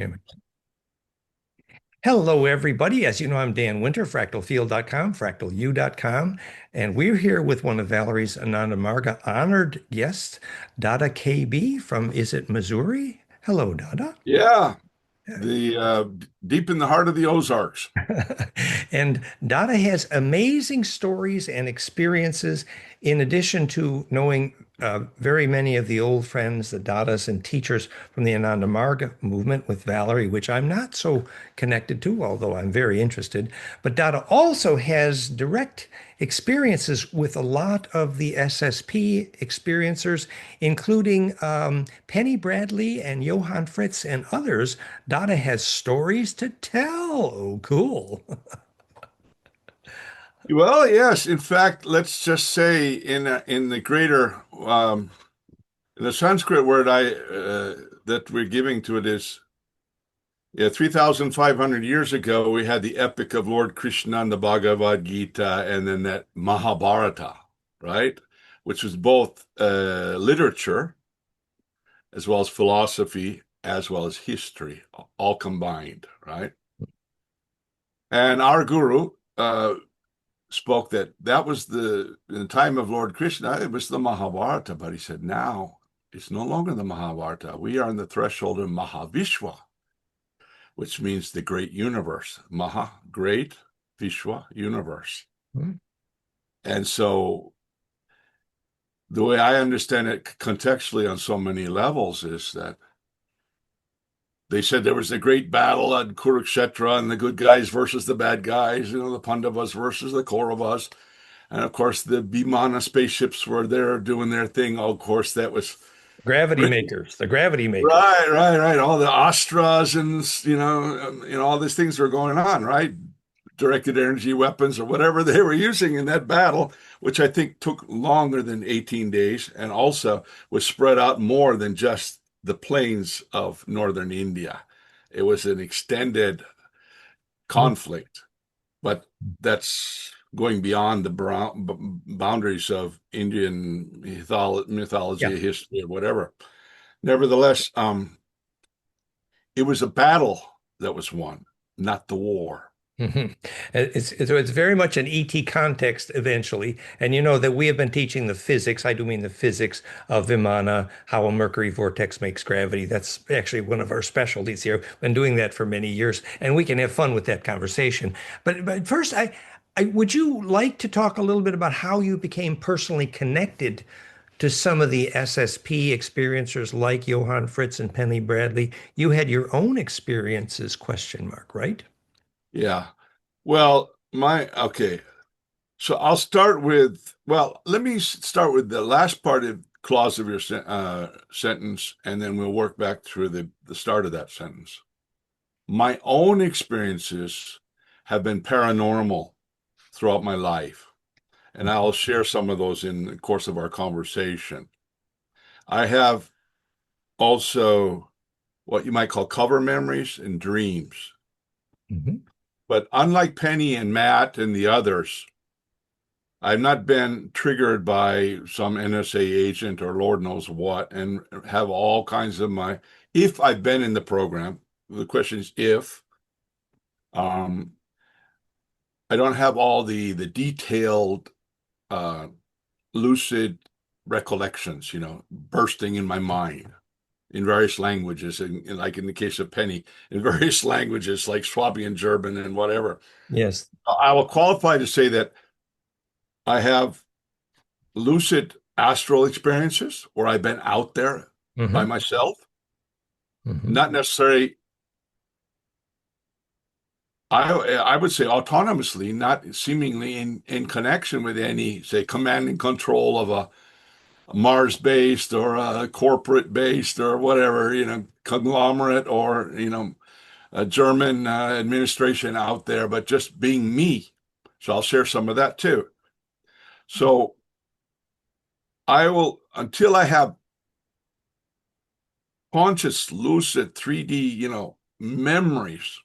Yeah. Hello, everybody. As you know, I'm Dan Winter, fractalfield.com, fractalu.com, and we're here with one of Valerie's Ananda Marga honored guests, Dada KB from, is it Missouri? Hello, Dada. Yeah, the deep in the heart of the Ozarks. And Dada has amazing stories and experiences, in addition to knowing very many of the old friends, the Dadas and teachers from the Ananda Marga movement with Valerie, which I'm not so connected to, although I'm very interested. But Dada also has direct experiences with a lot of the SSP experiencers, including Penny Bradley and Johan Fritz and others. Dada has stories to tell. Oh, cool. Well, yes. In fact, let's just say in the greater the Sanskrit word I that we're giving to it is 3,500 years ago we had the epic of Lord Krishna and the Bhagavad Gita, and then that Mahabharata, right, which was both literature as well as philosophy as well as history, all combined, right? And our guru spoke that was in the time of Lord Krishna, it was the Mahabharata, but he said now it's no longer the Mahabharata. We are on the threshold of Mahavishwa, which means the great universe. Maha, great, Vishwa, universe. Hmm. And so the way I understand it contextually on so many levels is that they said there was a great battle at Kurukshetra and the good guys versus the bad guys, the Pandavas versus the Kauravas. And of course, the Vimana spaceships were there doing their thing. Oh, of course, that was Gravity great. makers, the gravity makers. Right, right, right. All the Astras and all these things were going on, right? Directed energy weapons or whatever they were using in that battle, which I think took longer than 18 days and also was spread out more than just the plains of northern India. It was an extended Hmm. conflict, but that's going beyond the boundaries of Indian Yeah. mythology, history, or whatever. Nevertheless, it was a battle that was won, not the war. Mhm. So it's very much an ET context eventually. And you know that we have been teaching the physics, I do mean the physics of Vimana, how a Mercury vortex makes gravity. That's actually one of our specialties here. Been doing that for many years, and we can have fun with that conversation. But first, I would you like to talk a little bit about how you became personally connected to some of the SSP experiencers like Johan Fritz and Penny Bradley? You had your own experiences, question mark, right? Yeah. Well, okay. So I'll start with, well, let me start with the last part of clause of your sentence, and then we'll work back through the start of that sentence. My own experiences have been paranormal throughout my life, and I'll share some of those in the course of our conversation. I have also what you might call cover memories and dreams. Mhm. But unlike Penny and Matt and the others, I've not been triggered by some NSA agent or Lord knows what, and have all kinds of if I've been in the program, the question is if, um, I don't have all the detailed, uh, lucid recollections, bursting in my mind in various languages, and like in the case of Penny, in various languages like Swabian, German, and whatever. Yes. I will qualify to say that I have lucid astral experiences where I've been out there by Hmm. myself, Hmm. not necessarily, I would say autonomously, not seemingly in connection with any, say, command and control of a Mars based or a corporate based or whatever, conglomerate or, a German administration out there, but just being me. So I'll share some of that too. So I will, until I have conscious, lucid 3D, memories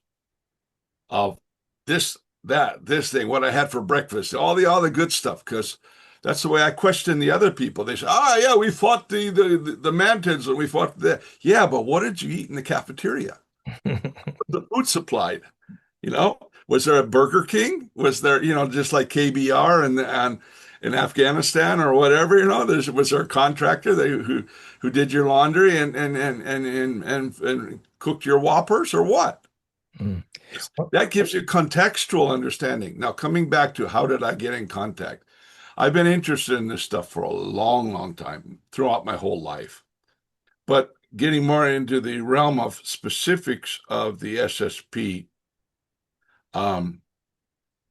of this thing, what I had for breakfast, all the good stuff, because that's the way I question the other people. They say, yeah, we fought the mantids and we fought the, yeah, but what did you eat in the cafeteria? The food supplied, you know? Was there a Burger King? Was there, just like KBR and in Afghanistan or whatever, was there a contractor who did your laundry and cooked your Whoppers or what? Mm. That gives you contextual understanding. Now, coming back to how did I get in contact? I've been interested in this stuff for a long, long time, throughout my whole life. But getting more into the realm of specifics of the SSP, um,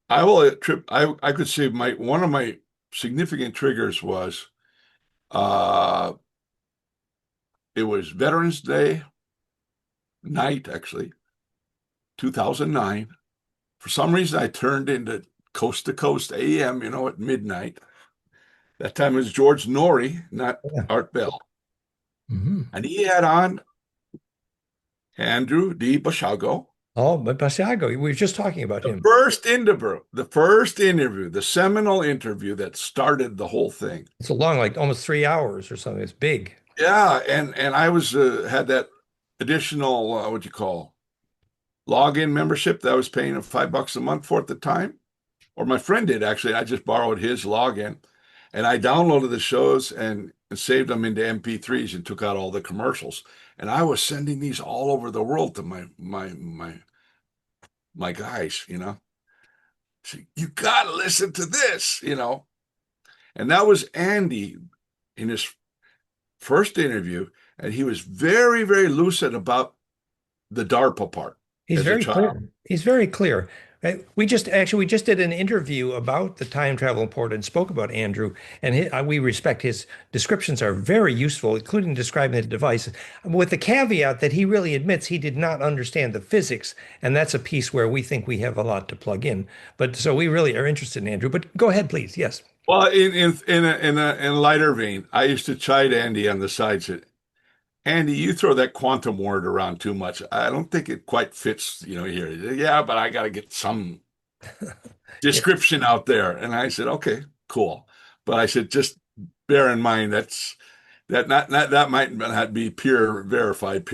I could say one of my significant triggers was uh, it was Veterans Day night, actually, 2009. For some reason, I turned into Coast to Coast AM, at midnight. That time it was George Norrie, not Yeah. Art Bell. Mhm. And he had on Andrew D. Bashago. Oh, but Basiago, we were just talking about him. The first interview, the seminal interview that started the whole thing. It's a long, like almost 3 hours or something. It's big. Yeah, and I was had that additional what you call login membership that I was paying $5 a month for at the time, or my friend did actually. I just borrowed his login, and I downloaded the shows and saved them into MP3s and took out all the commercials. And I was sending these all over the world to my guys. So you got to listen to this. And that was Andy in his first interview, and he was very, very lucid about the DARPA part He's as a very child. clear. He's very clear. We just did an interview about the time travel port and spoke about Andrew, and we respect his descriptions are very useful, including describing the device, with the caveat that he really admits he did not understand the physics, and that's a piece where we think we have a lot to plug in. But so we really are interested in Andrew. But go ahead, please. Yes. Well, in a lighter vein, I used to chide Andy on the side. Said, Andy, you throw that quantum word around too much. I don't think it quite fits, here. He said, yeah, but I got to get some Yeah. description out there. And I said, okay, cool. But I said, just bear in mind that might not be verified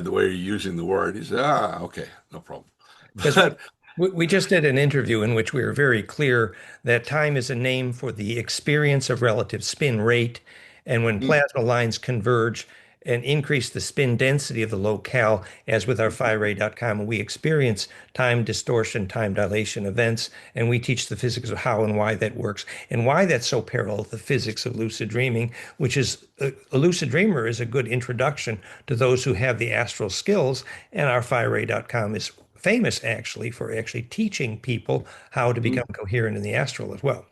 the way you're using the word. He said, okay, no problem. Because But we just did an interview in which we were very clear that time is a name for the experience of relative spin rate. And when plasma lines converge and increase the spin density of the locale, as with our PhiRay.com, we experience time distortion, time dilation events, and we teach the physics of how and why that works and why that's so parallel to the physics of lucid dreaming, which is a lucid dreamer is a good introduction to those who have the astral skills. And our PhiRay.com is famous actually for actually teaching people how to become coherent in the astral as well.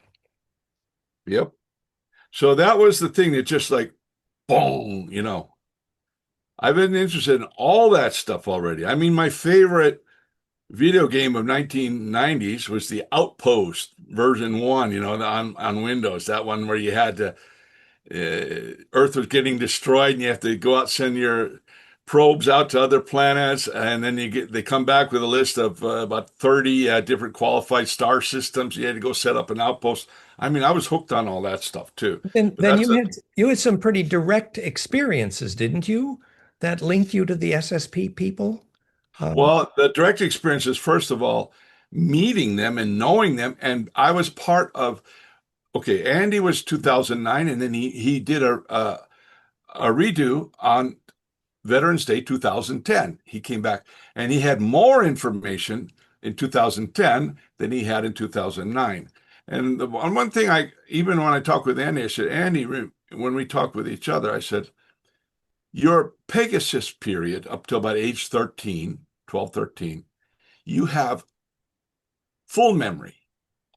yep. So that was the thing that just like boom. I've been interested in all that stuff already. I mean, my favorite video game of 1990s was the Outpost version 1, on Windows. That one where you had to Earth was getting destroyed and you have to go out, send your probes out to other planets, and then they come back with a list of about 30 different qualified star systems. You had to go set up an outpost. I mean, I was hooked on all that stuff too. And But then that's you had some pretty direct experiences, didn't you? That linked you to the SSP people. well, the direct experience is first of all meeting them and knowing them, and I was part of. Okay, Andy was 2009, and then he did a redo on Veterans Day 2010. He came back and he had more information in 2010 than he had in 2009. And the one thing even when I talk with Andy, I said, Andy, when we talk with each other, I said, your Pegasus period up to about age 13, 12, 13, you have full memory,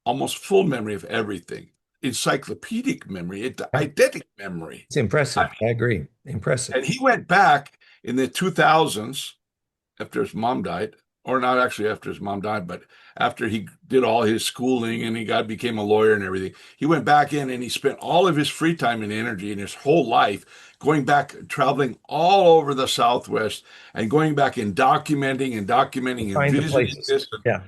almost full memory of everything, encyclopedic memory, eidetic memory. It's impressive. I agree. Impressive. And he went back in the 2000s after his mom died, or not actually after his mom died, but after he did all his schooling and became a lawyer and everything. He went back in and he spent all of his free time and energy and his whole life going back, traveling all over the Southwest and going back and documenting and Find the visiting places. this and Yeah.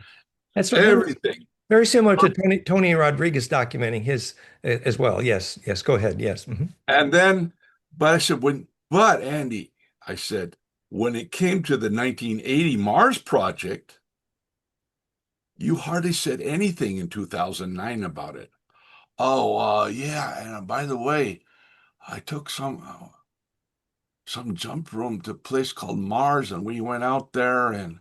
That's everything. very similar to Tony Rodriguez documenting his as well. Yes. Yes. Go ahead. Yes. Mhm. And then, but I said, but Andy, I said, when it came to the 1980 Mars project, you hardly said anything in 2009 about it. Oh, yeah, and by the way, I took some jump room to a place called Mars, and we went out there, and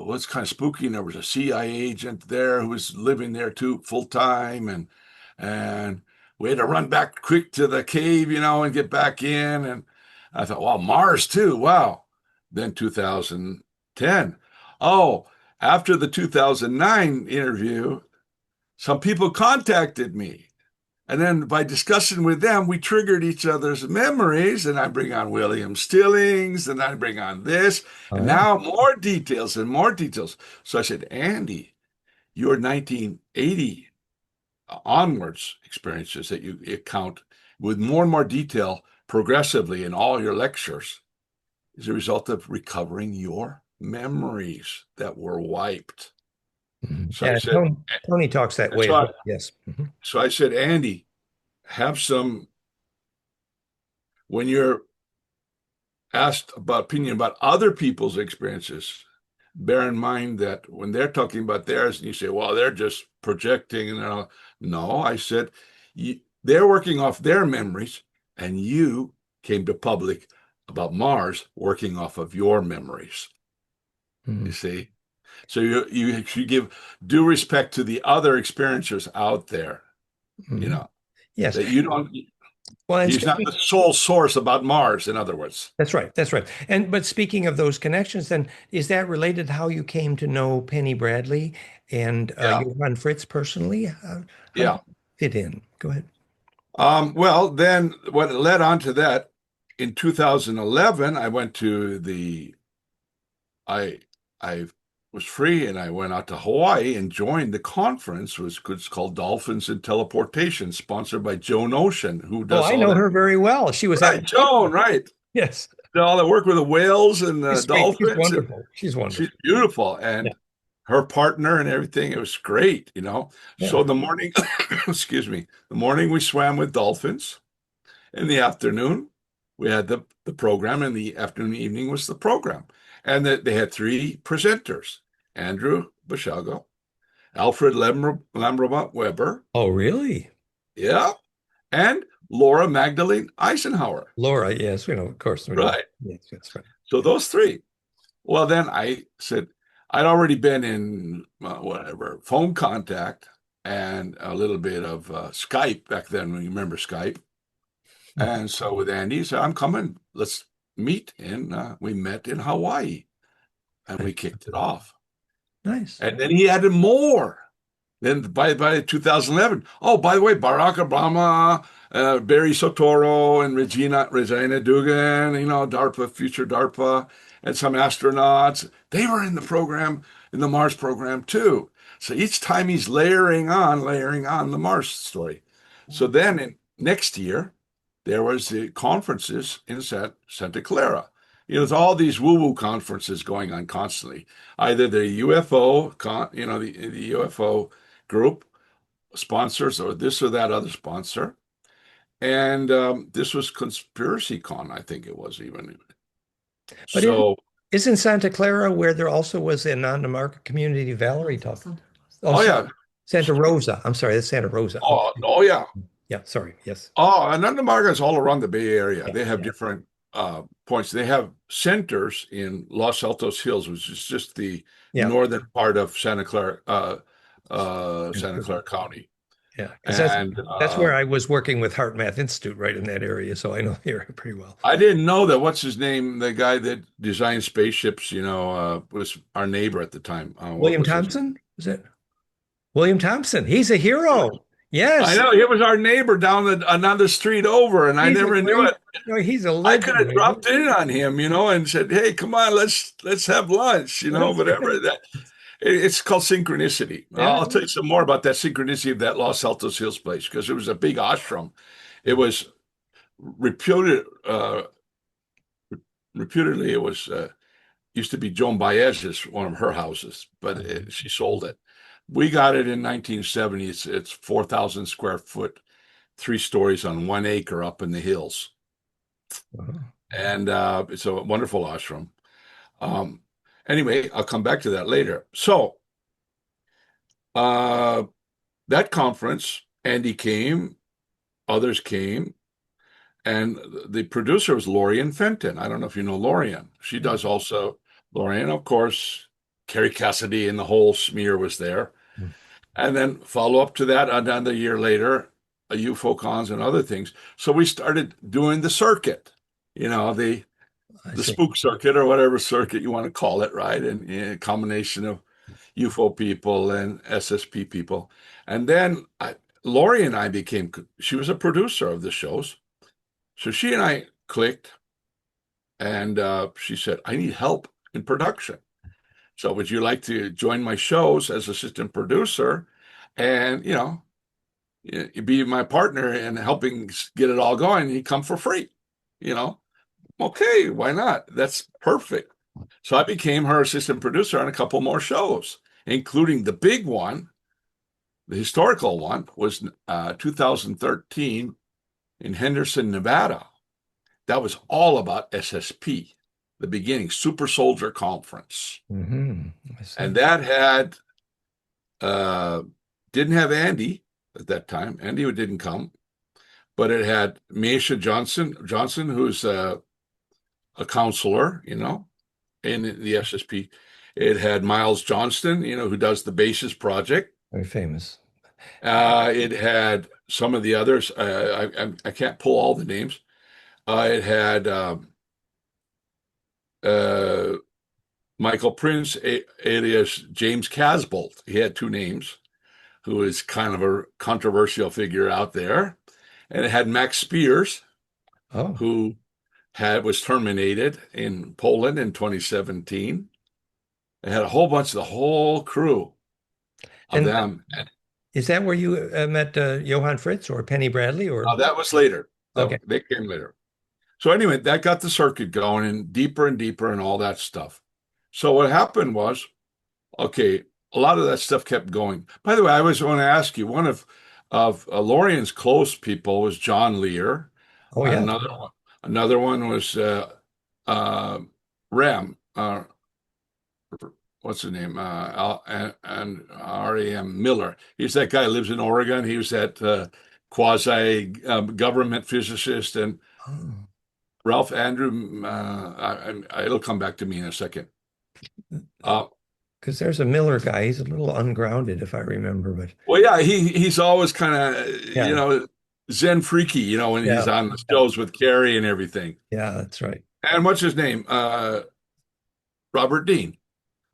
what's kind of spooky, and there was a CIA agent there who was living there too full time, and we had to run back quick to the cave, and get back in. And I thought, wow, Mars too, wow. Then 2010. Oh, after the 2009 interview, some people contacted me. And then by discussing with them, we triggered each other's memories. And I bring on William Stillings, and I bring on this. Oh, And yeah. now more details and more details. So I said, Andy, your 1980 onwards experiences that you account with more and more detail progressively in all your lectures is a result of recovering your memories that were wiped. Mhm. So I Yeah, said, Tony talks that way so as I, well. Yes. Mhm. so I said, Andy, have some, when you're asked about opinion about other people's experiences, bear in mind that when they're talking about theirs, and you say, well, they're just projecting, and all. No, I said, they're working off their memories, and you came to public about Mars working off of your memories. You Mhm. see? So you should give due respect to the other experiencers out there, Mhm. Yes. that you don't, Well, and he's not speaking, the sole source about Mars, in other words. that's right. That's right. And but speaking of those connections, then is that related to how you came to know Penny Bradley and Yeah. Johan Fritz personally? How did Yeah. that fit in? Go ahead. Well, then what led on to that, in 2011, I I was free, and I went out to Hawaii and joined the conference, was it's called Dolphins and Teleportation, sponsored by Joan Ocean, who Oh, does I all know that. her very well. She was at Right, my Joan, right. yes. Did all that work with the whales and the She's sweet. She's dolphins, and wonderful. She's she's wonderful. beautiful. Yeah. And her partner and everything, it was great. Yeah. So the morning, excuse me, the morning we swam with dolphins. In the afternoon, we had the program, and the afternoon, evening was the program. And they had three presenters: Andrew Bashago, Alfred Lambrobot Weber, Oh, really? yeah, and Laura Magdalene Eisenhower. Laura, yes, of course we know. Right. Yes, that's right. So those three. Well, then I said, I'd already been in whatever phone contact and a little bit of Skype back then. When you remember Skype. And so with Andy, he said, I'm coming. Let's meet. And we met in Hawaii, and we kicked it off. Nice. And then he added more. Then by 2011, oh, by the way, Barack Obama, Barry Soetoro, and Regina Dugan, DARPA, future DARPA, and some astronauts, they were in the program, in the Mars program too. So each time he's layering on the Mars story. So then next year, there was the conferences in Santa Clara. There's all these woo-woo conferences going on constantly. Either the UFO, the UFO group sponsors, or this or that other sponsor. And this was Conspiracy Con, I think it was even. But So, isn't Santa Clara where there also was the Ananda Marga Community Valerie talk? Oh, oh yeah, Santa Rosa. I'm sorry, that's Santa Rosa. oh yeah, Yeah, sorry. Yes. oh, Ananda Marga is all around the Bay Area. Yeah, They have yeah, different points. They have centers in Los Altos Hills, which is just the yeah. northern part of Santa Clara County. Yeah, because And that's where I was working with Heart Math Institute, right in that area. So I know the area pretty well. I didn't know that. What's his name? The guy that designed spaceships, was our neighbor at the time. What William was his? Thompson, is it? William Thompson. He's a hero. I Yes, know he was our neighbor down another street over, and I he's a never knew great. it. No, he's a I could legend, have man. dropped in on him, and said, "Hey, come on, let's have lunch," That's whatever. right. It's called synchronicity. Yeah. I'll tell you some more about that synchronicity of that Los Altos Hills place, because it was a big ashram. It was reputed, reputedly, it was used to be Joan Baez's, one of her houses, but she sold it. We got it in 1970. It's 4,000 square foot, 3 stories on 1 acre up in the hills. Wow. And it's a wonderful ashram. Um, anyway, I'll come back to that later. So uh, that conference, Andy came, others came, and the producer was Lorian Fenton. I don't know if you know Lorian. She does also Lorian, of course. Carrie Cassidy and the whole smear was there. And then follow up to that another year later, UFO cons and other things. So we started doing the circuit, you know, I the see. spook circuit or whatever circuit you want to call it, right? And a combination of UFO people and SSP people. And then Lori and I became, she was a producer of the shows. So she and I clicked and she said, I need help in production. So would you like to join my shows as assistant producer? And, you be my partner in helping get it all going. You come for free, you know? Okay, why not? That's perfect. So I became her assistant producer on a couple more shows, including the big one, the historical one, was 2013 in Henderson, Nevada. That was all about SSP, the beginning, Super Soldier Conference. Hmm. I And see. that had, uh, didn't have Andy at that time. Andy didn't come, but it had Misha Johnson, who's a counselor, in the SSP. It had Miles Johnston, who does the Basis Project. Very famous. It had some of the others. I can't pull all the names. It had uh, Michael Prince, alias James Casbolt. He had two names, who is kind of a controversial figure out there. And it had Max Spears, Oh, who was terminated in Poland in 2017. It had a whole bunch of the whole crew of and them. is that where you met Johan Fritz or Penny Bradley or? That was later. Okay. They came later. So anyway, that got the circuit going and deeper and all that stuff. So what happened was, okay, a lot of that stuff kept going. By the way, I was going to ask you, one of Lorian's close people was John Lear. Oh yeah. Another one was uh, Rem. What's his name? And R.A.M. Miller. He's that guy who lives in Oregon. He was that quasi government physicist. And Oh. Ralph Andrew, it'll come back to me in a second. Uh, Because there's a Miller guy. He's a little ungrounded, if I remember, but well, yeah, he's always kind of, yeah, Zen freaky, when he's yeah, on the yeah, shows with Carrie and everything. yeah, that's right. And what's his name? Robert Dean,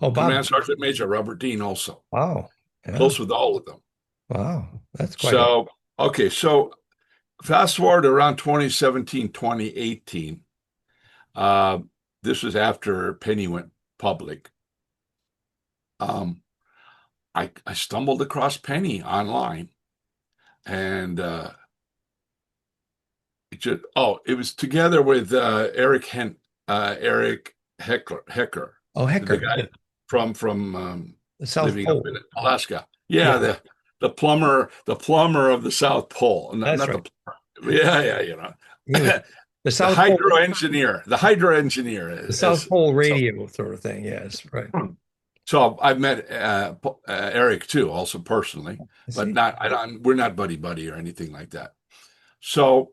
Oh, Bob. Command Sergeant Major Robert Dean, also Wow. Yeah. close with all of them. Wow. That's quite a. So, okay, so fast forward around 2017, 2018. Uh, this was after Penny went public. Um, I stumbled across Penny online, and it was together with Eric Hecker, Oh, the Hecker, guy yeah. from The South living up Pole. in Alaska. Yeah, Yeah, the plumber of the South Pole. Not, that's not the right. plumber. Yeah, He was the the South Pole, hydro engineer. The hydro engineer the South is Pole so. radio sort of thing. Yes, right. So I've met Eric too, also personally, I but see. not. I don't. We're not buddy buddy or anything like that. So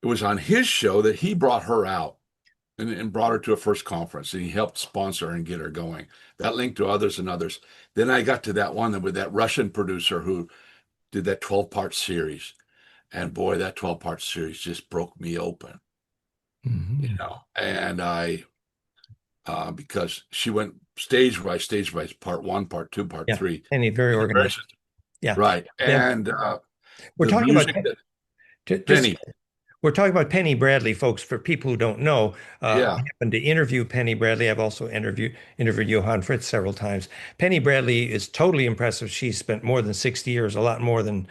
it was on his show that he brought her out and brought her to a first conference, and he helped sponsor her and get her going. That linked to others and others. Then I got to that one with that Russian producer who did that 12-part series. And boy, that 12-part series just broke me open, Hmm. And because she went stage by, part one, part two, part Yeah, three. and he very Very organized. Yeah, right. yeah. And We're the talking about music that just Penny, we're talking about Penny Bradley, folks. For people who don't know, I yeah. happened to interview Penny Bradley. I've also interviewed Johan Fritz several times. Penny Bradley is totally impressive. She spent more than 60 years, a lot more than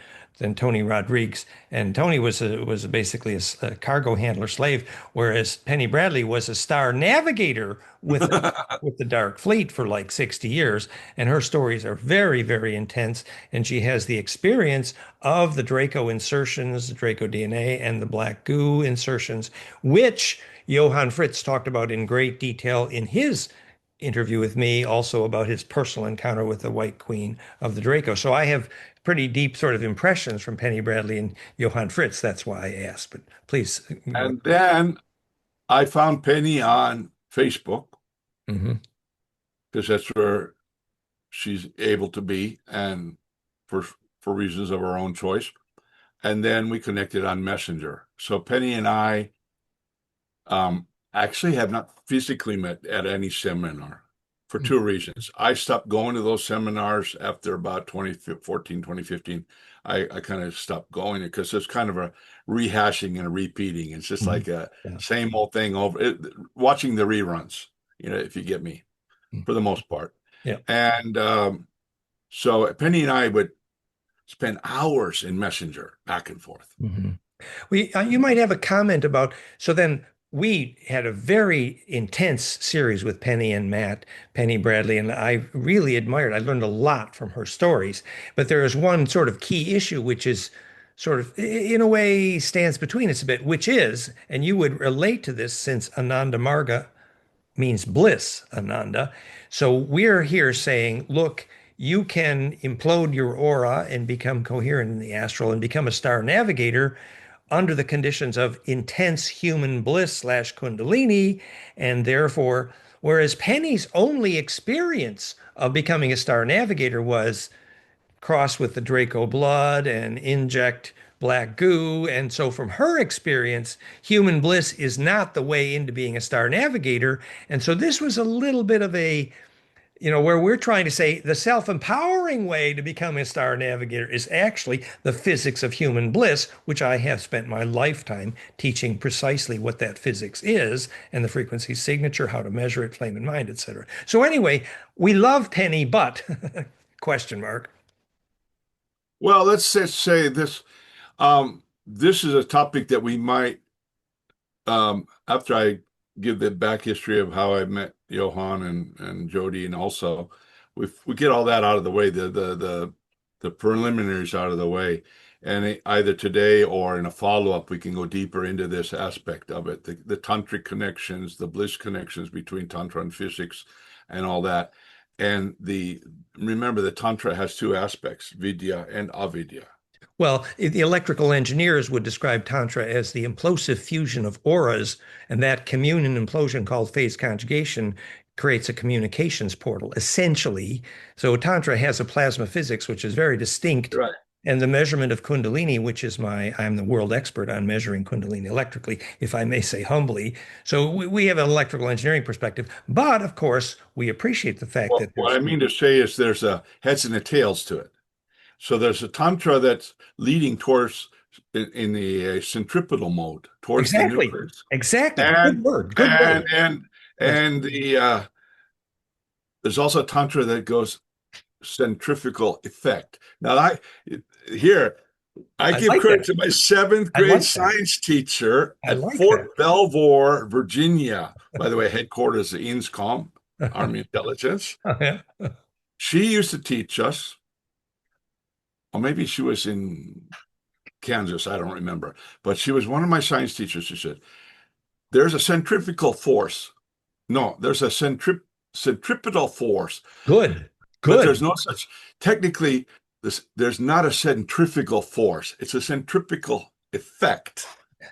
Tony Rodriguez. And Tony was basically a cargo handler slave, whereas Penny Bradley was a star navigator with the Dark Fleet for like 60 years. And her stories are very, very intense. And she has the experience of the Draco insertions, the Draco DNA, and the black goo insertions, which Johan Fritz talked about in great detail in his interview with me, also about his personal encounter with the White Queen of the Draco. So I have pretty deep sort of impressions from Penny Bradley and Johan Fritz. That's why I asked. But please go And then I found Penny on Facebook ahead. because that's where she's able to be, and for for reasons of her own choice. And then we connected on Messenger. So Penny and I actually have not physically met at any seminar for two reasons. I stopped going to those seminars after about 2014, 2015. I kind of stopped going because it's kind of a rehashing and a repeating. It's just Mhm. like a Yeah. same old thing over watching the reruns, if you get me, Mm. for the most part. Yeah. And so Penny and I would spend hours in Messenger back and forth. Mhm. You might have a comment about, so then we had a very intense series with Penny and Matt, Penny Bradley, and I really admired. I learned a lot from her stories. But there is one sort of key issue, which is sort of, in a way, stands between us a bit, which is, and you would relate to this since Ananda Marga means bliss, Ananda. So we're here saying, look, you can implode your aura and become coherent in the astral and become a star navigator under the conditions of intense human bliss slash kundalini. And therefore, whereas Penny's only experience of becoming a star navigator was cross with the Draco blood and inject black goo. And so, from her experience, human bliss is not the way into being a star navigator. And so, this was a little bit of a, where we're trying to say the self empowering way to become a star navigator is actually the physics of human bliss, which I have spent my lifetime teaching precisely what that physics is and the frequency signature, how to measure it, flame and mind, etc. So, anyway, we love Penny, but question mark. Well, let's just say this. This is a topic that we might, after I give the back history of how I met Johan and Jody, and also we get all that out of the way, the preliminaries out of the way, and either today or in a follow-up, we can go deeper into this aspect of it, the tantric connections, the bliss connections between tantra and physics, and all that. And remember, the tantra has two aspects, vidya and avidya. Well, the electrical engineers would describe Tantra as the implosive fusion of auras, and that communion implosion called phase conjugation creates a communications portal, essentially. So Tantra has a plasma physics, which is very distinct, Right. and the measurement of Kundalini, which is I'm the world expert on measuring Kundalini electrically, if I may say humbly. So we have an electrical engineering perspective, but of course, we appreciate the fact Well, that what there's I mean to say is there's a heads and a tails to it. So there's a tantra that's leading towards in the centripetal mode towards the exactly, nucleus, exactly. Good and word, good and word. and That's and there's also a tantra that goes centrifugal effect. Now here I I give like credit that. to my seventh I grade like that. science teacher I at like that. Fort Belvoir, Virginia. By the way, headquarters of INSCOM, Army Intelligence. Yeah. She used to teach us, or maybe she was in Kansas, I don't remember. But she was one of my science teachers. She said, there's a centrifugal force. No, there's a centripetal force, Good. but there's Good. no such, technically, there's not a centrifugal force. It's a centripetal effect.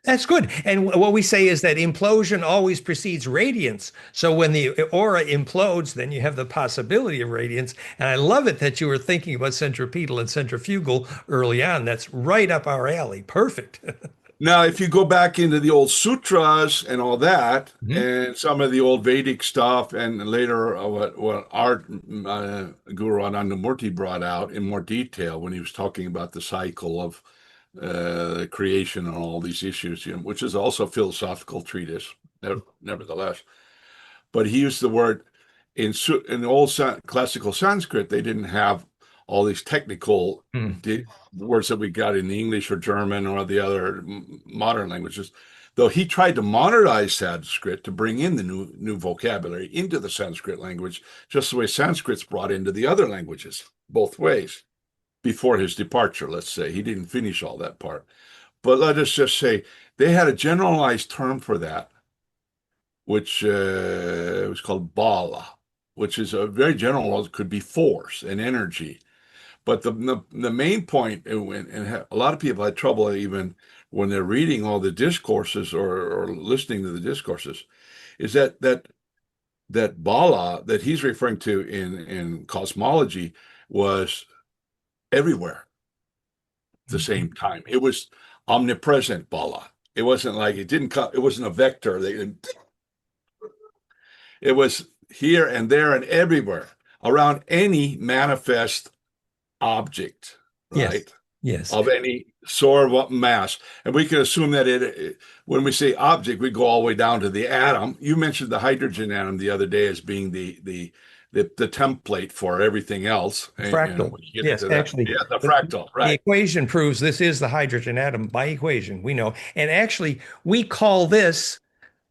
That's good. And what we say is that implosion always precedes radiance. So when the aura implodes, then you have the possibility of radiance. And I love it that you were thinking about centripetal and centrifugal early on. That's right up our alley. Perfect. Now, if you go back into the old sutras and all that, Mhm. and some of the old Vedic stuff, and later what our Guru Ananda Murti brought out in more detail when he was talking about the cycle of creation and all these issues, which is also a philosophical treatise, nevertheless. But he used the word in the old classical Sanskrit. They didn't have all these technical Mhm. words that we got in English or German or the other modern languages. Though he tried to modernize Sanskrit to bring in the new vocabulary into the Sanskrit language, just the way Sanskrit's brought into the other languages, both ways. Before his departure, let's say he didn't finish all that part. But let us just say they had a generalized term for that which was called Bala, which is a very general, it could be force and energy. But the main point, and a lot of people had trouble even when they're reading all the discourses or listening to the discourses, is that Bala that he's referring to in cosmology was everywhere at the same time. It was omnipresent Bala. It wasn't like it didn't come, it wasn't a vector. It was here and there and everywhere around any manifest object, Yes. right? Yes. Of any sort of mass. And we can assume that when we say object, we go all the way down to the atom. You mentioned the hydrogen atom the other day as being the template for everything else. And Fractal. when you get Yes, into that, actually, yeah, the the, fractal, the right? equation proves this is the hydrogen atom by equation. We know. And actually, we call this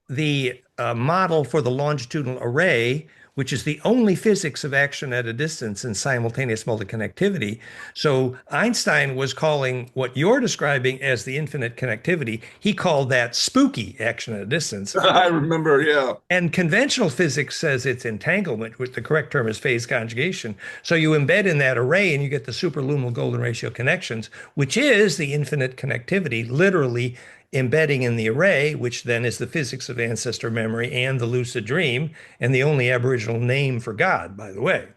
the model for the longitudinal array, which is the only physics of action at a distance and simultaneous multi-connectivity. So Einstein was calling what you're describing as the infinite connectivity. He called that spooky action at a distance. I remember, yeah. And conventional physics says it's entanglement, which the correct term is phase conjugation. So you embed in that array and you get the superluminal golden ratio connections, which is the infinite connectivity, literally embedding in the array, which then is the physics of ancestor memory and the lucid dream, and the only Aboriginal name for God, by the way.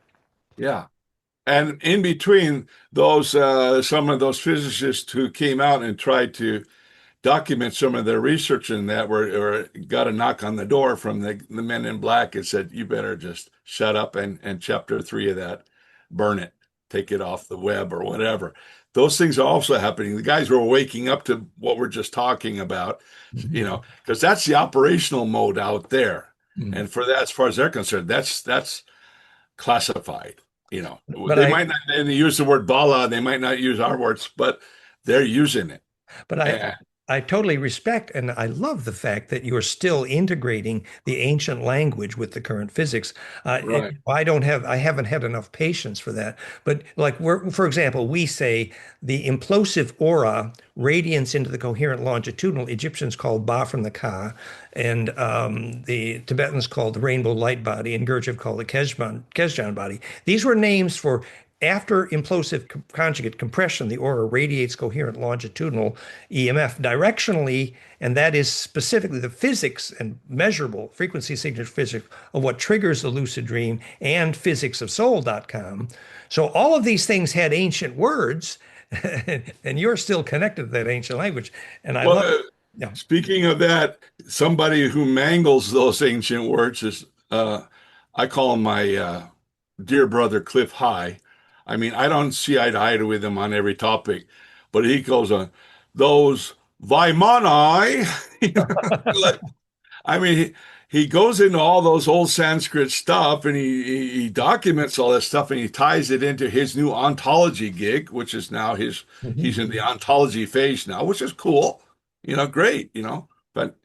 Yeah. And in between those, some of those physicists who came out and tried to document some of their research in that or got a knock on the door from the men in black and said, you better just shut up and chapter 3 of that, burn it, take it off the web or whatever. Those things are also happening. The guys were waking up to what we're just talking about, because that's the operational mode out there. Mhm. And for that, as far as they're concerned, that's classified. But They I, might not they use the word Bala, they might not use our words, but they're using it. But I, And, I totally respect and I love the fact that you're still integrating the ancient language with the current physics. right. I haven't had enough patience for that. But like for example, we say the implosive aura radiance into the coherent longitudinal. Egyptians called Ba from the Ka, and the Tibetans called the rainbow light body, and Gurdjieff called the Kesjan body. These were names for after implosive conjugate compression, the aura radiates coherent longitudinal EMF directionally, and that is specifically the physics and measurable frequency signature physics of what triggers the lucid dream and physicsofsoul.com. So all of these things had ancient words, and you're still connected to that ancient language, and I Well, love it. Yeah. speaking of that, somebody who mangles those ancient words is, I call him my dear brother Cliff High. I mean, I don't see eye to eye with him on every topic, but he goes on those Vaimani. Like, I mean, he goes into all those old Sanskrit stuff and he documents all that stuff and he ties it into his new ontology gig, which is now he's in the ontology phase now, which is cool, great, but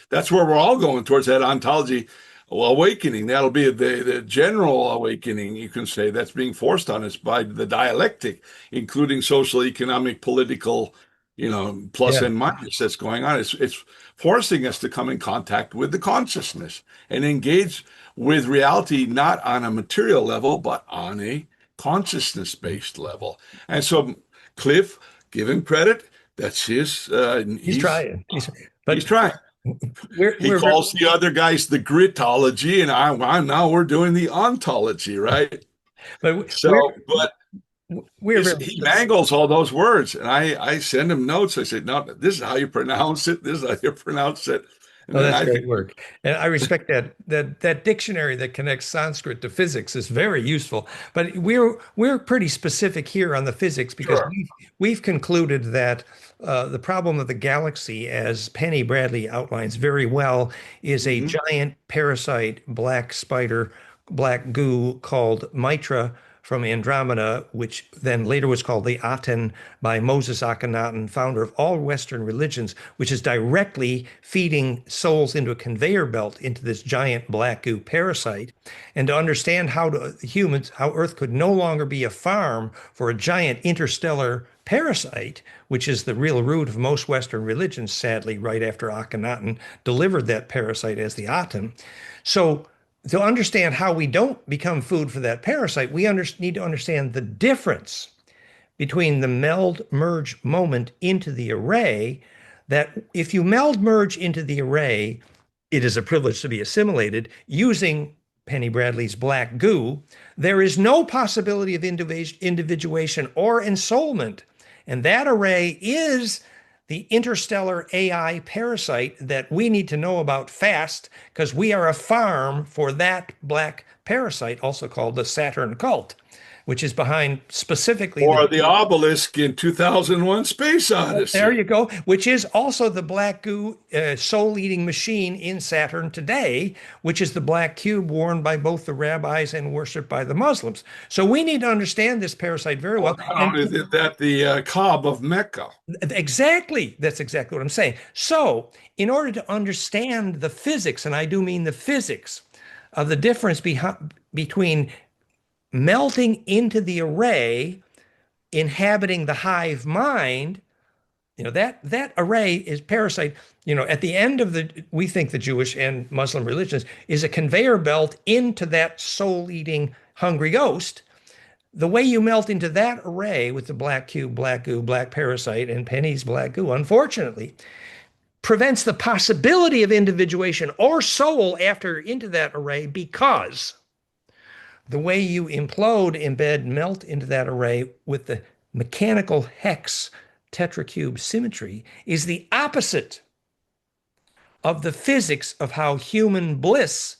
that's where we're all going towards that ontology awakening. That'll be the general awakening, you can say, that's being forced on us by the dialectic, including social, economic, political, plus Yeah. and minus that's going on. It's forcing us to come in contact with the consciousness and engage with reality, not on a material level, but on a consciousness-based level. And so Cliff, give him credit. That's his, He's trying. he's But trying. He we're calls the other guys the gritology, and now we're doing the ontology, right? but So, but we're very he mangles all those words, and I send him notes. I said, "No, this is how you pronounce it. This is how you pronounce it." And Oh, then that's I can, great work. And I respect that dictionary that connects Sanskrit to physics is very useful. But we're pretty specific here on the physics because sure. we've concluded that the problem of the galaxy, as Penny Bradley outlines very well, is a Hmm. giant parasite black spider, black goo called Mitra from Andromeda, which then later was called the Aten by Moses Akhenaten, founder of all Western religions, which is directly feeding souls into a conveyor belt into this giant black goo parasite. And to understand how Earth could no longer be a farm for a giant interstellar parasite, which is the real root of most Western religions, sadly, right after Akhenaten delivered that parasite as the Aten. So to understand how we don't become food for that parasite, we need to understand the difference between the meld merge moment into the array. That if you meld merge into the array, it is a privilege to be assimilated using Penny Bradley's black goo. There is no possibility of individuation or ensoulment. And that array is the interstellar AI parasite that we need to know about fast, because we are a farm for that black parasite, also called the Saturn cult, which is behind specifically Or the. the obelisk in 2001 Space There Odyssey. you go, which is also the black goo soul eating machine in Saturn today, which is the black cube worn by both the rabbis and worshipped by the Muslims. So we need to understand this parasite very Well, well. not And only is that the Kaaba of Mecca. exactly, that's exactly what I'm saying. So, in order to understand the physics, and I do mean the physics of the difference between melting into the array, inhabiting the hive mind, that array is parasite. At the end of we think the Jewish and Muslim religions is a conveyor belt into that soul-eating hungry ghost. The way you melt into that array with the black cube, black goo, black parasite, and Penny's black goo, unfortunately, prevents the possibility of individuation or soul after into that array, because the way you implode, embed, melt into that array with the mechanical hex tetracube symmetry is the opposite of the physics of how human bliss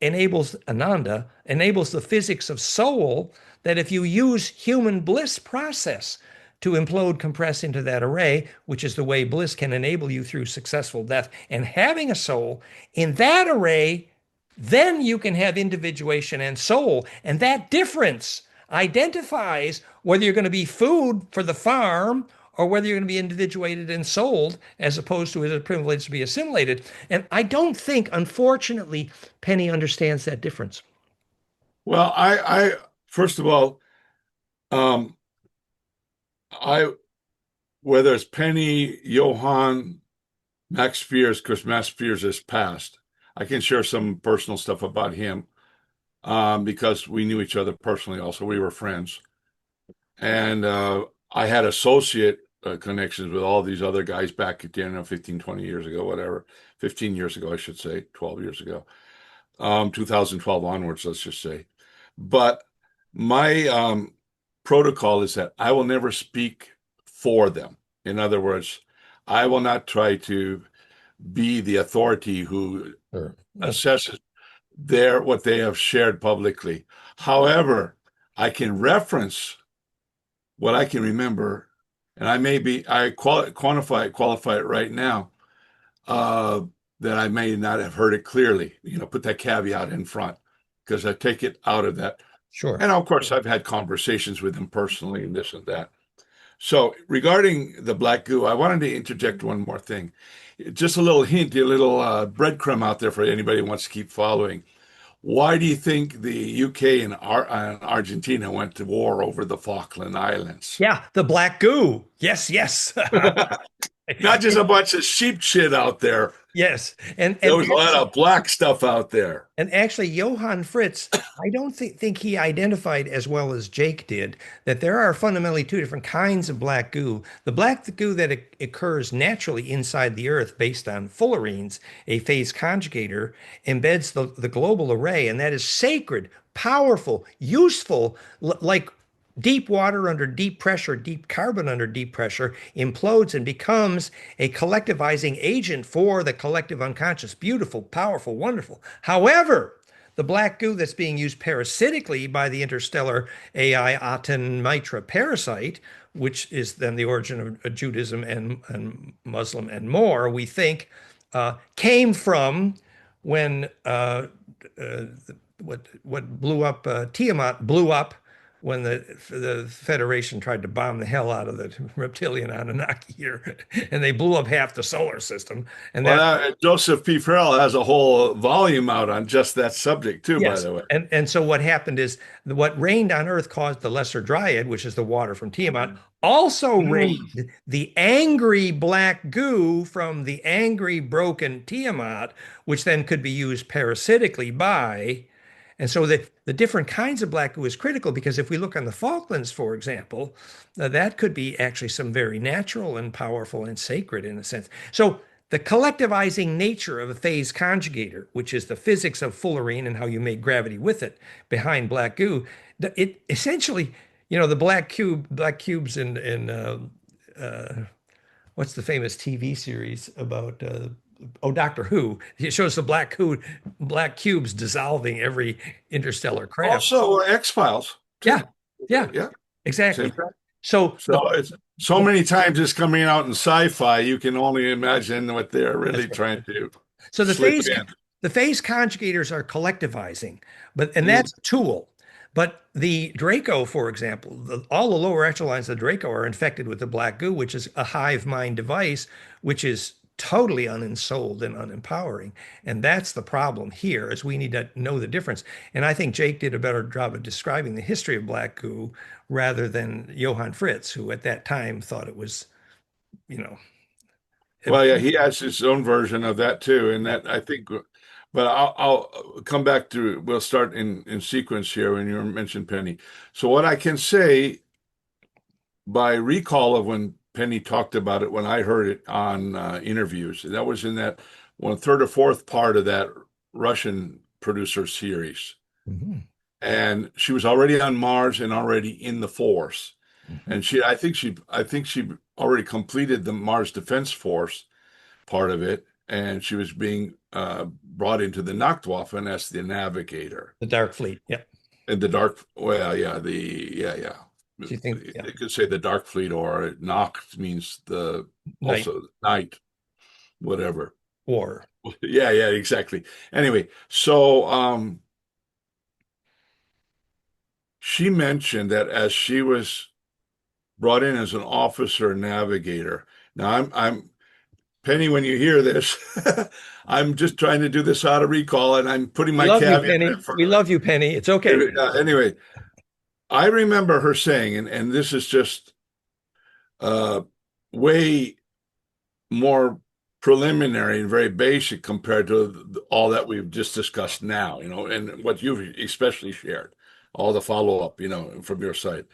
enables Ananda, enables the physics of soul, that if you use human bliss process to implode, compress into that array, which is the way bliss can enable you through successful death and having a soul, in that array, then you can have individuation and soul. And that difference identifies whether you're going to be food for the farm or whether you're going to be individuated and sold, as opposed to as a privilege to be assimilated. And I don't think, unfortunately, Penny understands that difference. Well, I first of all, um, I whether it's Penny, Johan, Max Fears, because Max Fears has passed. I can share some personal stuff about him because we knew each other personally. Also, we were friends, and I had associate connections with all these other guys back at 15, 20 years ago, whatever, 15 years ago, I should say, 12 years ago, 2012 onwards, let's just say. But my protocol is that I will never speak for them. In other words, I will not try to be the authority who Sure. assesses what they have shared publicly. However, I can reference what I can remember, and qualify it right now, that I may not have heard it clearly. Put that caveat in front, because I take it out of that. Sure. And of course, I've had conversations with him personally and this and that. So regarding the black goo, I wanted to interject one more thing. Just a little hint, a little breadcrumb out there for anybody who wants to keep following. Why do you think the UK and Argentina went to war over the Falkland Islands? Yeah, the black goo. Yes, yes. Not just a bunch of sheep shit out there. Yes. And There and was a lot of black stuff out there. And actually, Johan Fritz, I don't think he identified as well as Jake did that there are fundamentally two different kinds of black goo. The black goo that occurs naturally inside the earth based on fullerenes, a phase conjugator, embeds the global array, and that is sacred, powerful, useful, like deep water under deep pressure, deep carbon under deep pressure, implodes and becomes a collectivizing agent for the collective unconscious. Beautiful, powerful, wonderful. However, the black goo that's being used parasitically by the interstellar AI Aten Mitra parasite, which is then the origin of Judaism and Muslim and more, we think, came from when what blew up Tiamat blew up when the Federation tried to bomb the hell out of the reptilian Anunnaki here, and they blew up half the solar system. And Well, that Joseph P. Farrell has a whole volume out on just that subject too, by Yes. the way. And so what happened is what rained on Earth caused the Lesser Dryad, which is the water from Tiamat, also Mm. rained the angry black goo from the angry broken Tiamat, which then could be used parasitically by. And so the different kinds of black goo is critical because if we look on the Falklands, for example, that could be actually some very natural and powerful and sacred in a sense. So the collectivizing nature of a phase conjugator, which is the physics of fullerene and how you make gravity with it behind black goo, it essentially, the black cubes in what's the famous TV series about Doctor Who? It shows the black cubes dissolving every interstellar craft. Also, X-Files Yeah, too. yeah, Yeah, same exactly. thing. So So it's so the many times it's coming out in sci-fi, you can only imagine what they're that's really right. trying to So slip in. the phase conjugators are collectivizing, and Mm. that's a tool. But the Draco, for example, all the lower echelons of Draco are infected with the black goo, which is a hive mind device, which is totally unensouled and unempowering. And that's the problem here, is we need to know the difference. And I think Jake did a better job of describing the history of black goo rather than Johan Fritz, who at that time thought it was, you know, Well, yeah, he has his own version of that too, and yeah. that I think. But I'll come back to. We'll start in sequence here when you mentioned Penny. So what I can say by recall of when Penny talked about it, when I heard it on interviews, that was in that one third or fourth part of that Russian producer series, Mhm. and she was already on Mars and already in the Force, Mhm. and I think she already completed the Mars Defense Force part of it, and she was being brought into the Nachtwaffen as the navigator. The Dark Fleet. Yeah. And the dark, well, yeah, yeah. Do you think, yeah, They could say the Dark Fleet, or Nacht means the night also night, whatever. war? Yeah, exactly. Anyway, so she mentioned that as she was brought in as an officer navigator. Now I'm Penny, when you hear this, I'm just trying to do this out of recall, and I'm putting We my love you, caveat Penny. there for. We love you, Penny. It's okay. Anyway, I remember her saying, and this is just uh, way more preliminary and very basic compared to all that we've just discussed now, and what you've especially shared, all the follow up, from your side.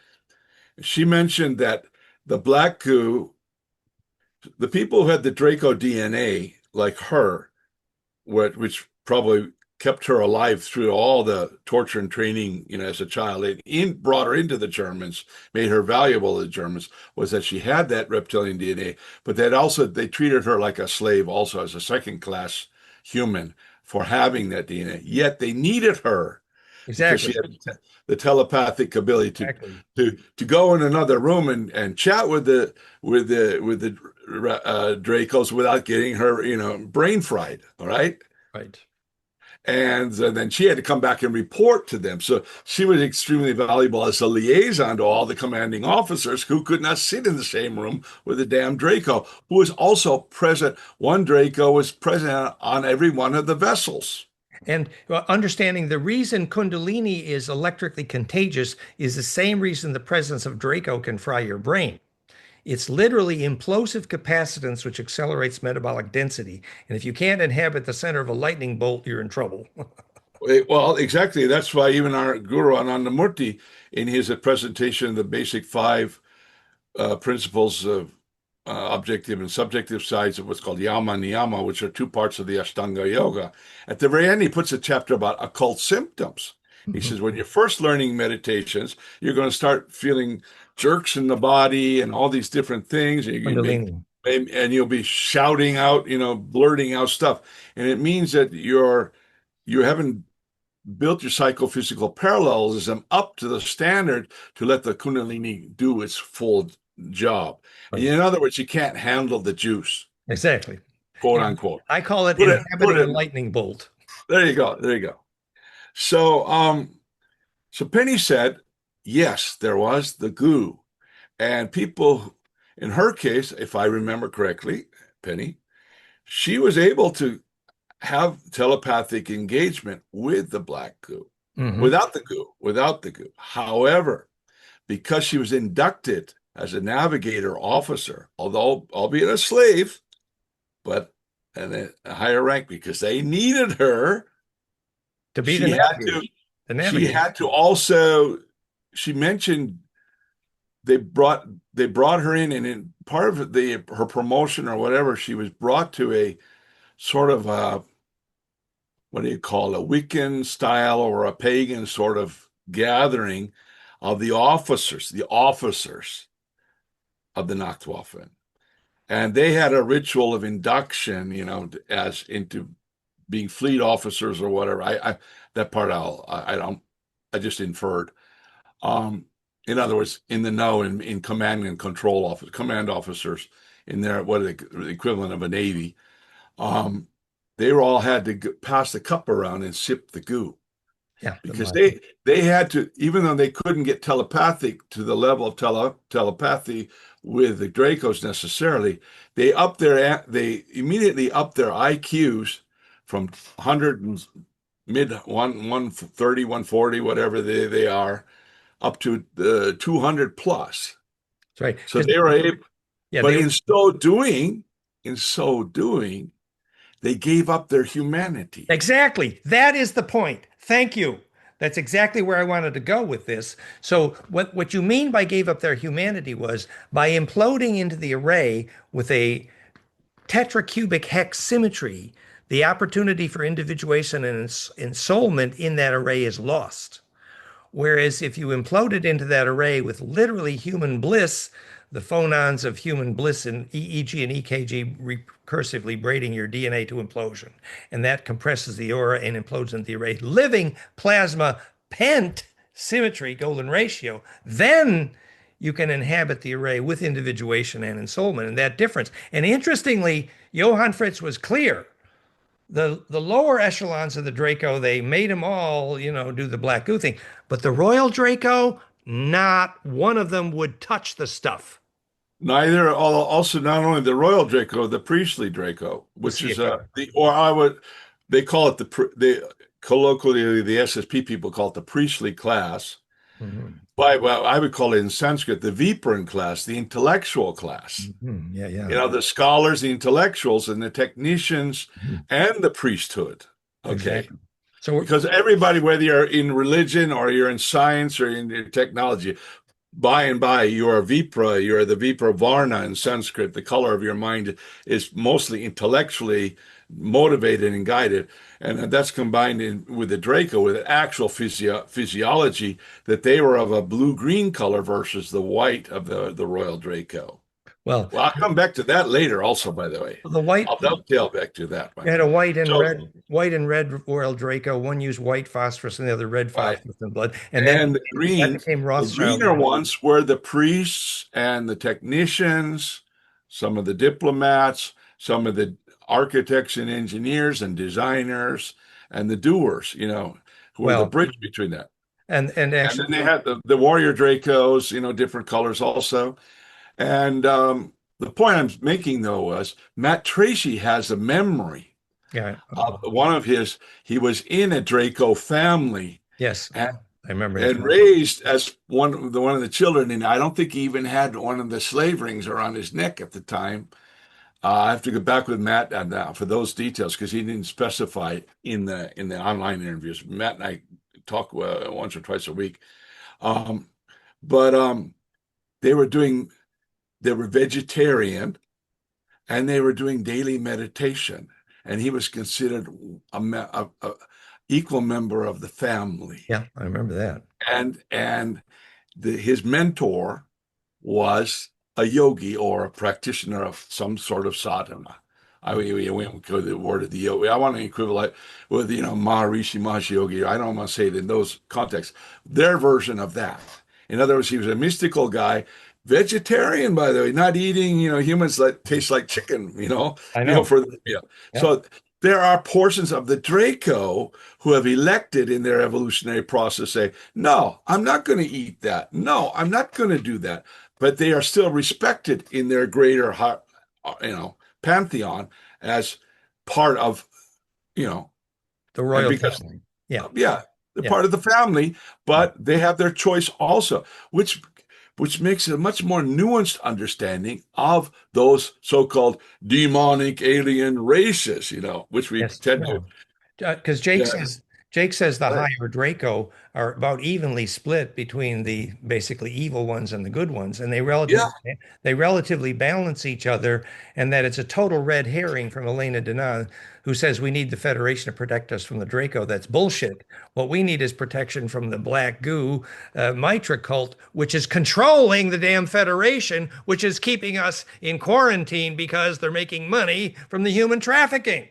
She mentioned that the black goo, the people who had the Draco DNA, like her, which probably kept her alive through all the torture and training, as a child. It brought her into the Germans, made her valuable to the Germans, was that she had that reptilian DNA, but that also they treated her like a slave, also as a second class human for having that DNA. Yet they needed her because she Exactly. had the telepathic ability to Exactly. to go in another room and chat with the Dracos without getting her brain fried. All right. Right. And then she had to come back and report to them. So she was extremely valuable as a liaison to all the commanding officers who could not sit in the same room with the damn Draco, who was also present. One Draco was present on every one of the vessels. And understanding the reason Kundalini is electrically contagious is the same reason the presence of Draco can fry your brain. It's literally implosive capacitance, which accelerates metabolic density. And if you can't inhabit the center of a lightning bolt, you're in trouble. Well, exactly. That's why even our guru Ananda Murti, in his presentation, the basic five principles of objective and subjective sides of what's called yama and niyama, which are two parts of the Ashtanga Yoga. At the very end, he puts a chapter about occult symptoms. He says, when you're first learning meditations, you're going to start feeling jerks in the body and all these different things. Kundalini. And you'll be shouting out, blurting out stuff. And it means that you haven't built your psychophysical parallelism up to the standard to let the Kundalini do its full job. Right. In other words, you can't handle the juice, Exactly. quote Yeah. unquote. I call it Put inhabiting a it. lightning bolt. There you go. There you go. So, so Penny said yes, there was the goo. And people, in her case, if I remember correctly, Penny, she was able to have telepathic engagement with the black goo, Hmm. without the goo. However, because she was inducted as a navigator officer, although albeit a slave, but a higher rank because they needed her, To be the she had navigator. to, The she navigator. had to also, she mentioned they brought they brought her in, and in part of her promotion or whatever, she was brought to a sort of a, what do you call it, a Wiccan style or a pagan sort of gathering of the officers of the Nachtwaffen. And they had a ritual of induction, as into being fleet officers or whatever. I that part I don't, I just inferred. Um, in other words, in the know, in command and control office, command officers in there, what are they, the equivalent of a navy. Um, they were all had to pass the cup around and sip the goo Yeah. because they had to, even though they couldn't get telepathic to the level of telepathy with the Dracos necessarily, they immediately upped their IQs from 100 and mid 130, 140, whatever they are, up to 200 plus. That's right. So Because they were able, yeah, but they in so doing, they gave up their humanity. exactly. That is the point. Thank you. That's exactly where I wanted to go with this. So what you mean by gave up their humanity was by imploding into the array with a tetracubic hex symmetry, the opportunity for individuation and ensoulment in that array is lost. Whereas if you imploded into that array with literally human bliss, the phonons of human bliss in EEG and EKG recursively braiding your DNA to implosion, and that compresses the aura and implodes into the array. Living plasma pent symmetry, golden ratio, then you can inhabit the array with individuation and ensoulment, and that difference. And interestingly, Johan Fritz was clear the lower echelons of the Draco, they made them all, do the black goo thing. But the Royal Draco, not one of them would touch the stuff. Also not only the Royal Draco, the priestly Draco, The which Sea is of Color. they call it colloquially, the SSP people call it the priestly class. Mhm. Well, I would call it in Sanskrit the Vipran class, the intellectual class. Mhm. Yeah, yeah. The scholars, the intellectuals, and the technicians, Mhm. and the priesthood. Okay. Exactly. So Because everybody, whether you're in religion or you're in science or in technology, by and by, you are Vipra, you are the Vipra Varna in Sanskrit. The color of your mind is mostly intellectually motivated and guided. And that's combined with the Draco, with actual physiology, that they were of a blue-green color versus the white of the Royal Draco. well, Well, I'll come back to that later also, by the way. the white I'll dovetail back to that you one. had a So, white and red Royal Draco. One used white phosphorus and the other red right. phosphorus in blood. And And that became the Rothschild. greener ones were the priests and the technicians, some of the diplomats, some of the architects and engineers and designers, and the doers, who were the Well, bridge between that. and And then actually, they had the warrior Dracos, different colors also. And the point I'm making, though, was Matt Tracy has a memory yeah. of one of he was in a Draco family Yes, and I remember him. and raised as one of the children, and I don't think he even had one of the slave rings around his neck at the time. I have to go back with Matt for those details because he didn't specify in the online interviews. Matt and I talk once or twice a week, um, but they were doing they were vegetarian and they were doing daily meditation, and he was considered a equal member of the family, Yeah, I remember that. and his mentor was a yogi or a practitioner of some sort of sadhana. We won't go to the word of the yogi. I want to equivalent with, Maharishi Mahesh Yogi. I don't want to say it in those contexts. Their version of that. In other words, he was a mystical guy, vegetarian, by the way, not eating, humans that taste like chicken, I know. yeah. Yeah. So there are portions of the Draco who have elected in their evolutionary process say, no, I'm not going to eat that. No, I'm not going to do that. But they are still respected in their greater, pantheon as part of, you know, The and royal because, family. Yeah. yeah, they're Yeah. part of the family, Yeah. but they have their choice also, which makes it a much more nuanced understanding of those so-called demonic alien races, which we Yes. tend to. No. Because Yeah, Jake says the right. higher Draco are about evenly split between the basically evil ones and the good ones, and Yeah. they relatively balance each other, and that it's a total red herring from Elena Denon, who says we need the Federation to protect us from the Draco. That's bullshit. What we need is protection from the Black Goo Mitra cult, which is controlling the damn Federation, which is keeping us in quarantine because they're making money from the human trafficking.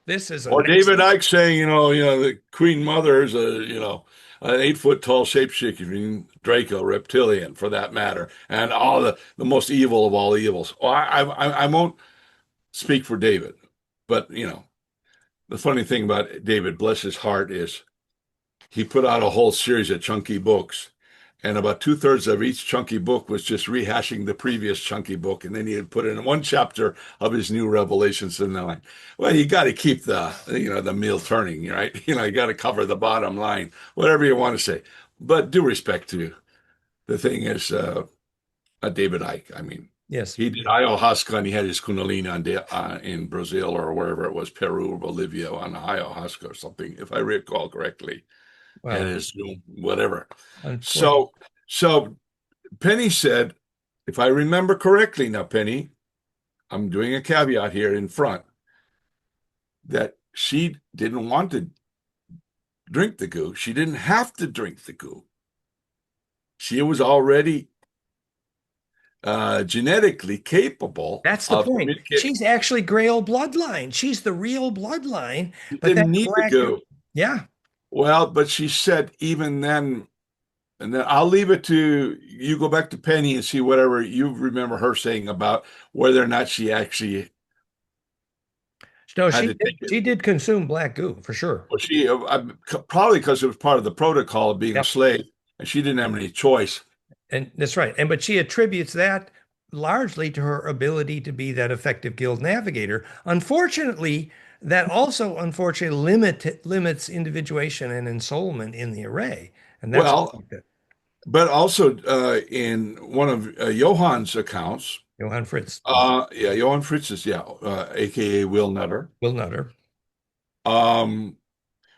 This is a Or next. David Icke saying, the Queen Mother is an 8 foot tall shape-shifting Draco reptilian, for that matter, and all the most evil of all evils. Oh, I won't speak for David, but the funny thing about David, bless his heart, is he put out a whole series of chunky books, and about two-thirds of each chunky book was just rehashing the previous chunky book, and then he had put in one chapter of his new revelations. And they're like, well, you got to keep the meal turning, right? You got to cover the bottom line, whatever you want to say. But due respect to the thing is, David Icke. I mean, Yes. he did ayahuasca and he had his kundalini in Brazil or wherever it was, Peru or Bolivia, on ayahuasca or something, if I recall correctly, and Well, his whatever. unfortunately, So Penny said, if I remember correctly now, Penny, I'm doing a caveat here in front, that she didn't want to drink the goo. She didn't have to drink the goo. She was already genetically capable that's the of point. communicating. She's actually Grail bloodline. She's the real bloodline, She but didn't that need the black, goo. yeah. Well, but she said even then, and then I'll leave it to you, go back to Penny and see whatever you remember her saying about whether or not she actually No, had to take it. she did consume black goo for sure. Well, probably because it was part of the protocol of being a Yep. slave, and she didn't have any choice. And that's right. And but she attributes that largely to her ability to be that effective guild navigator. Unfortunately, that also unfortunately limits individuation and ensoulment in the array. And that's Well, but also in one of Johan's accounts, Johan Fritz, yeah, Johan Fritz's, yeah, aka Will Nutter, Will Nutter. um,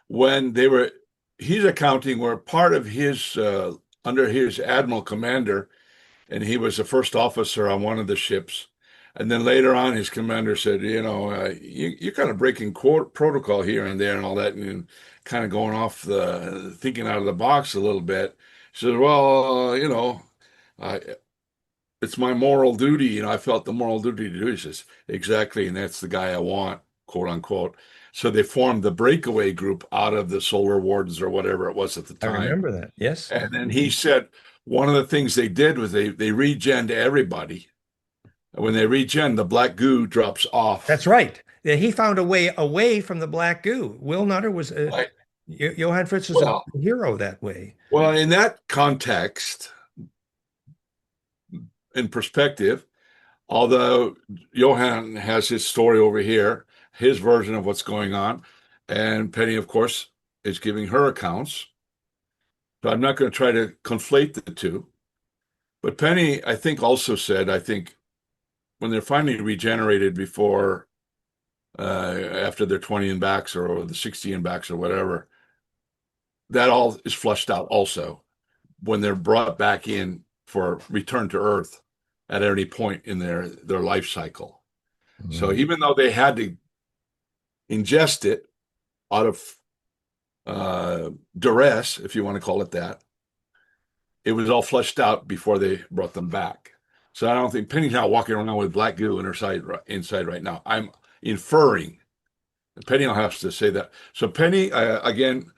when they were, he's accounting were part of his under his admiral commander, and he was the first officer on one of the ships. And then later on, his commander said, you're kind of breaking protocol here and there and all that, and kind of going off thinking out of the box a little bit. He said, well, I, it's my moral duty. I felt the moral duty to do this. He says, exactly. And that's the guy I want, quote unquote. So they formed the breakaway group out of the Solar Wardens or whatever it was at the I time. remember that. Yes. And then he said one of the things they did was they regened everybody. And when they regen, the black goo drops That's off. right. Yeah, he found a way away from the black goo. Will Nutter was Right. Johann Fritz was a Well, hero that way. well, in that context, in perspective, although Johan has his story over here, his version of what's going on, and Penny, of course, is giving her accounts. So I'm not going to try to conflate the two. But Penny, I think, also said, I think when they're finally regenerated before, after their 20 and backs or the 60 and backs or whatever, that all is flushed out also when they're brought back in for return to Earth at any point in their life cycle. So Mhm. even though they had to ingest it out of duress, if you want to call it that, it was all flushed out before they brought them back. So I don't think Penny's not walking around with black goo in her inside right now. I'm inferring. Penny will have to say that. So Penny, again,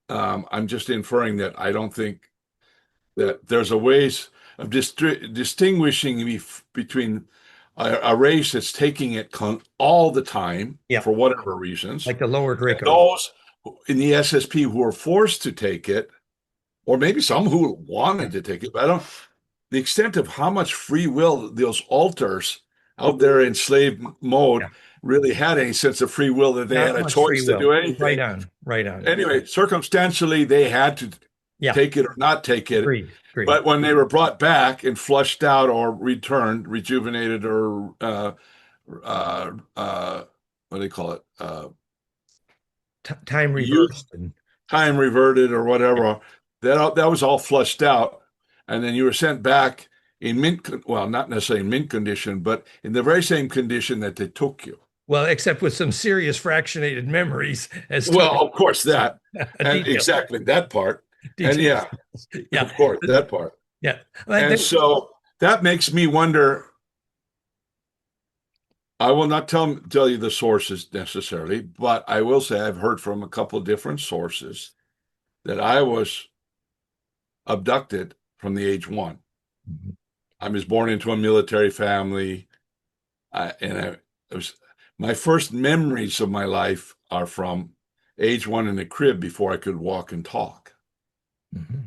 I'm just inferring that I don't think that there's a ways of distinguishing between a race that's taking it all the time Yeah, for whatever reasons. like the lower And Draco. those in the SSP who are forced to take it, or maybe some who wanted to take it, but I don't, the extent of how much free will those alters out there in slave mode Yeah, really had any sense of free will that they had not a much free choice to do will. Right anything. on, right on. Anyway, circumstantially, they had to Yeah, take it or not take it. agreed, agreed. But when they were brought back and flushed out or returned, rejuvenated or uh, uh, what do they call it? Time Youth, reversed, and time reverted or yeah. whatever. That was all flushed out, and then you were sent back in well, not necessarily in mint condition, but in the very same condition that they took you. Well, except with some serious fractionated memories, as Well, Tony of course that, and details, exactly that part, and details. yeah, Yeah, of course that part, yeah. Well, and so that makes me wonder. I will not tell you the sources necessarily, but I will say I've heard from a couple of different sources that I was abducted from the age one. Mhm, I was born into a military family, and it was my first memories of my life are from age one in the crib before I could walk and talk. mhm.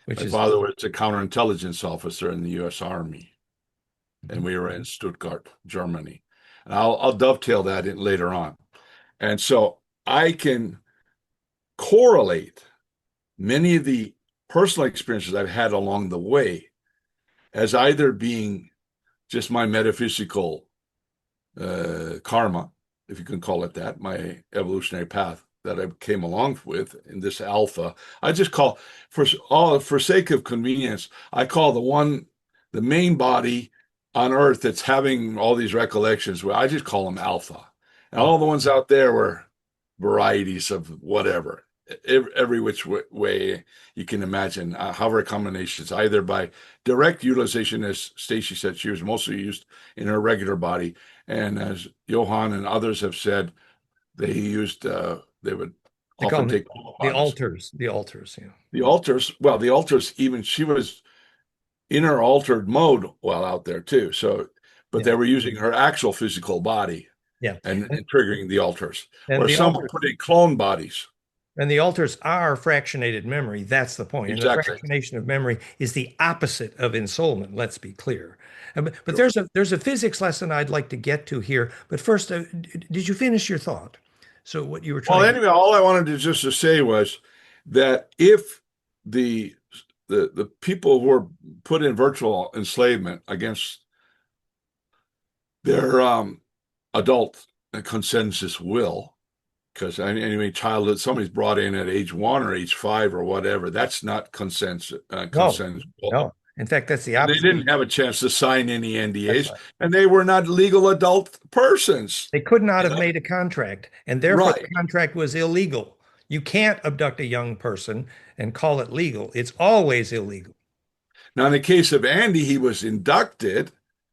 Which My is father was a counterintelligence officer in the U.S. Army, and mhm, we were in Stuttgart, Germany. And I'll dovetail that in later on. And so I can correlate many of the personal experiences I've had along the way as either being just my metaphysical karma, if you can call it that, my evolutionary path that I came along with in this alpha. I just call for sake of convenience, I call the main body on Earth that's having all these recollections. Well, I just call them alpha, and all the ones out there were varieties of whatever. Every which way you can imagine, however combinations, either by direct utilization, as Stacy said, she was mostly used in her regular body, and as Johan and others have said, they would they call often them take the bodies. altars, the altars. Yeah, The altars, even she was in her altered mode while out there too. So, but yeah, they were using her actual physical body yeah. and triggering the altars, And where the some were altars putting clone bodies. and the altars are fractionated memory. That's the point. And the Exactly. fractionation of memory is the opposite of ensoulment. Let's be clear. But Sure. there's a physics lesson I'd like to get to here. But first, did you finish your thought? So what you were Well, trying to anyway, all I wanted to just to say was that if the the people who were put in virtual enslavement against their adult consensus will, because anyway, childhood somebody's brought in at age one or age five or whatever, that's not no, consensual. no. In fact, that's the And they opposite. didn't have a chance to sign any That's NDAs, right. and they were not legal adult persons. They could not You have know? made a contract, and therefore the Right. contract was illegal. You can't abduct a young person and call it legal. It's always illegal. Now, in the case of Andy, he was inducted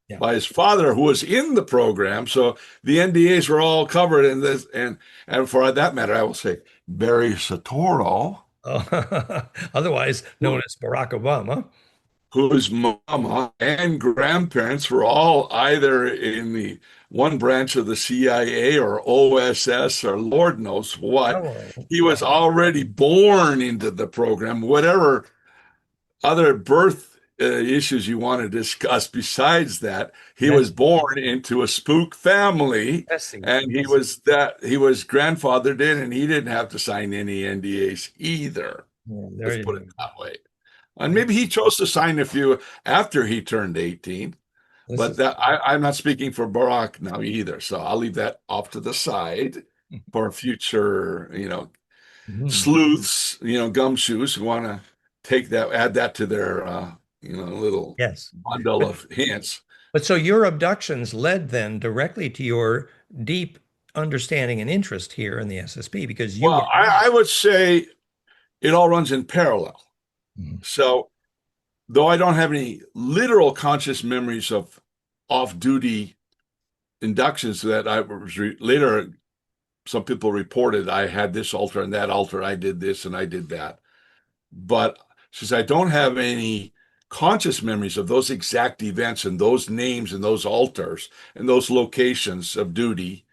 Yeah. by his father, who was in the program. So the NDAs were all covered in this. And for that matter, I will say Barry Satoro, Otherwise known who, as Barack Obama. whose mama and grandparents were all either in the one branch of the CIA or OSS or Lord knows what. Oh, He was wow. already born into the program, whatever other birth issues you want to discuss besides that, he was Messy, born into a spook family, messy, and messy. he was grandfathered in, and he didn't have to sign any NDAs either. Yeah, there Let's you put it go. that way. And maybe he chose to sign a few after he turned 18, This but is I'm not speaking for Barack now either. So I'll leave that off to the side for future, Mhm. sleuths, gumshoes who want to add that to their, little Yes. bundle But of hints. but so your abductions led then directly to your deep understanding and interest here in the SSP because you Well, were I would say it all runs in parallel. Mhm. So, though I don't have any literal conscious memories of off-duty inductions that I was later, some people reported I had this altar and that altar, I did this and I did that. But since I don't have any conscious memories of those exact events and those names and those altars and those locations of duty.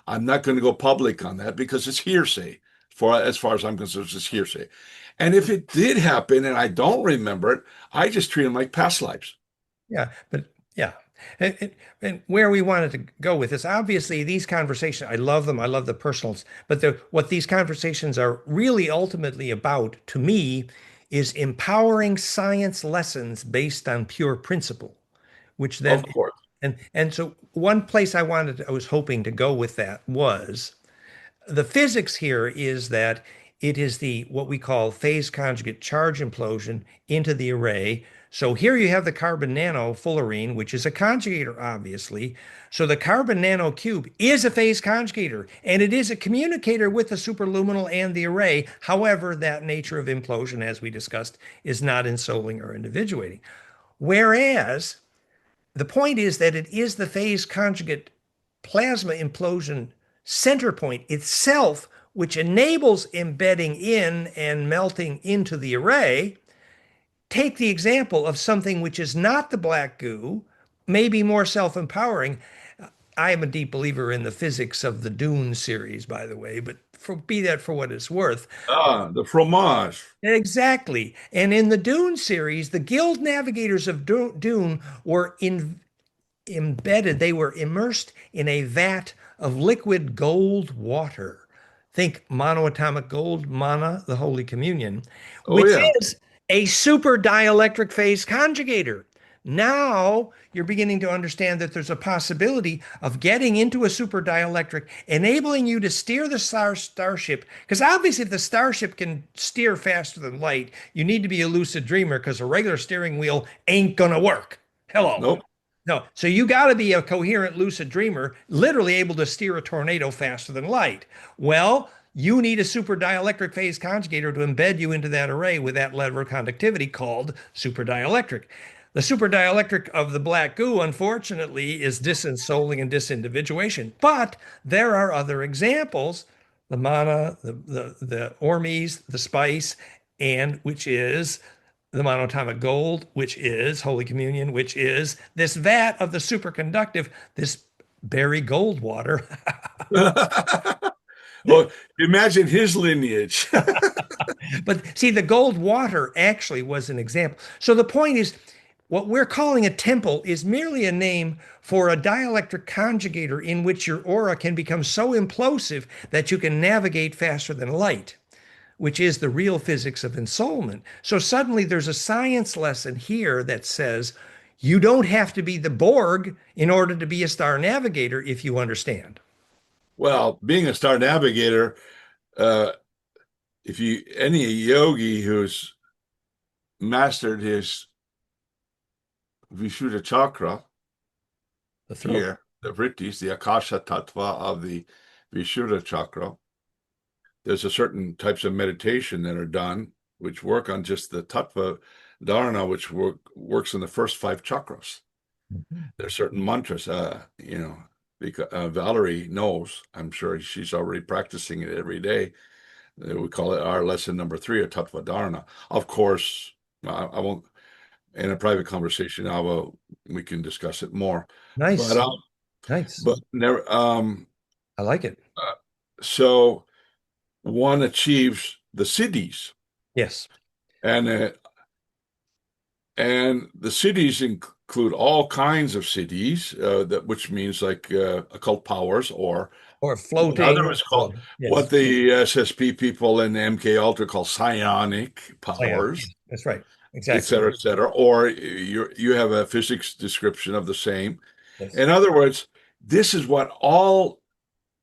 I'm not going to go public on that because it's hearsay. For as far as I'm concerned, it's hearsay. And if it did happen and I don't remember it, I just treat them like past lives. Yeah, but yeah. And where we wanted to go with this, obviously, these conversations, I love them. I love the personals. But what these conversations are really ultimately about, to me, is empowering science lessons based on pure principle, which Of then, course. and so one place I was hoping to go with that was the physics here is that it is the what we call phase conjugate charge implosion into the array. So here you have the carbon nano fullerene, which is a conjugator, obviously. So the carbon nano cube is a phase conjugator, and it is a communicator with the superluminal and the array. However, that nature of implosion, as we discussed, is not ensouling or individuating. Whereas the point is that it is the phase conjugate plasma implosion center point itself, which enables embedding in and melting into the array. Take the example of something which is not the black goo, maybe more self-empowering. I am a deep believer in the physics of the Dune series, by the way, but be that for what it's worth. Ah, the fromage. Exactly. And in the Dune series, the guild navigators of Dune were embedded, they were immersed in a vat of liquid gold water. Think monoatomic gold, mana, the Holy Communion, Oh, which yeah. is a super dielectric phase conjugator. Now you're beginning to understand that there's a possibility of getting into a super dielectric, enabling you to steer the starship. Because obviously, if the starship can steer faster than light, you need to be a lucid dreamer because a regular steering wheel ain't going to work. Hello. Nope. No, so you got to be a coherent lucid dreamer, literally able to steer a tornado faster than light. Well, you need a super dielectric phase conjugator to embed you into that array with that level of conductivity called super dielectric. The super dielectric of the black goo, unfortunately, is disensouling and disindividuation. But there are other examples, the mana, the ormes, the spice, and which is the monatomic gold, which is Holy Communion, which is this vat of the superconductive, this berry gold water. Well, imagine his lineage. But see, the gold water actually was an example. So the point is, what we're calling a temple is merely a name for a dielectric conjugator in which your aura can become so implosive that you can navigate faster than light, which is the real physics of ensoulment. So suddenly there's a science lesson here that says you don't have to be the Borg in order to be a star navigator if you understand. Well, being a star navigator, uh, if you any yogi who's mastered his Vishuddha chakra The throat. here, the vrittis, the akasha tattva of the Vishuddha chakra, there's a certain types of meditation that are done which work on just the tattva dharana, which works in the first five chakras. Mhm. There's certain mantras, because Valerie knows, I'm sure she's already practicing it every day. We call it our lesson number 3, a tattva dharana. Of course, I won't, in a private conversation, we can discuss it more. But Nice. Nice. never, I like it. uh, so one achieves the siddhis, Yes. and uh, and the siddhis include all kinds of siddhis, which means like occult powers, or Or what floating. others call, what Yes. the SSP people in the MK Ultra call psionic Psionic. powers, That's right. et Exactly. cetera, et cetera. Or you have a physics description of the same. Yes. In other words, this is what all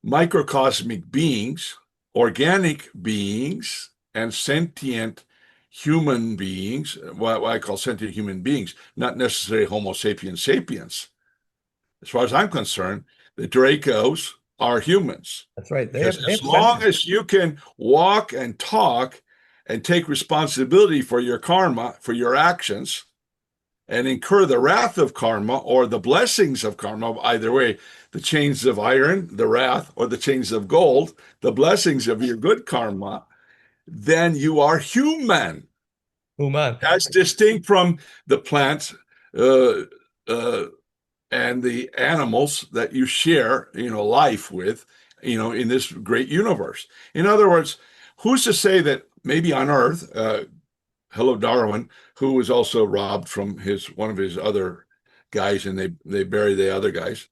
microcosmic beings, organic beings, and sentient human beings, what I call sentient human beings, not necessarily Homo sapiens sapiens. As far as I'm concerned, the Dracos are humans. That's right. Because They as have long sentience. as you can walk and talk and take responsibility for your karma, for your actions, and incur the wrath of karma or the blessings of karma, either way, the chains of iron, the wrath, or the chains of gold, the blessings of your good karma, then you are human. Human. as distinct from the plants uh, uh, and the animals that you share, life with, in this great universe. In other words, who's to say that maybe on Earth, hello Darwin, who was also robbed from his one of his other guys, and they buried the other guys.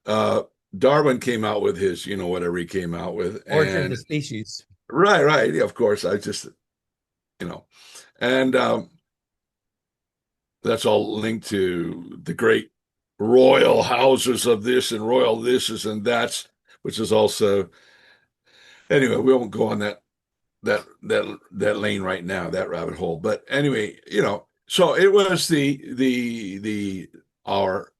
Uh, Darwin came out with his, whatever he came out with, Origin of and the species. right, right, yeah, of course, I just, you know, and that's all linked to the great royal houses of this and royal thises and that's, which is also anyway. We won't go on that lane right now, that rabbit hole. But anyway, so it was the our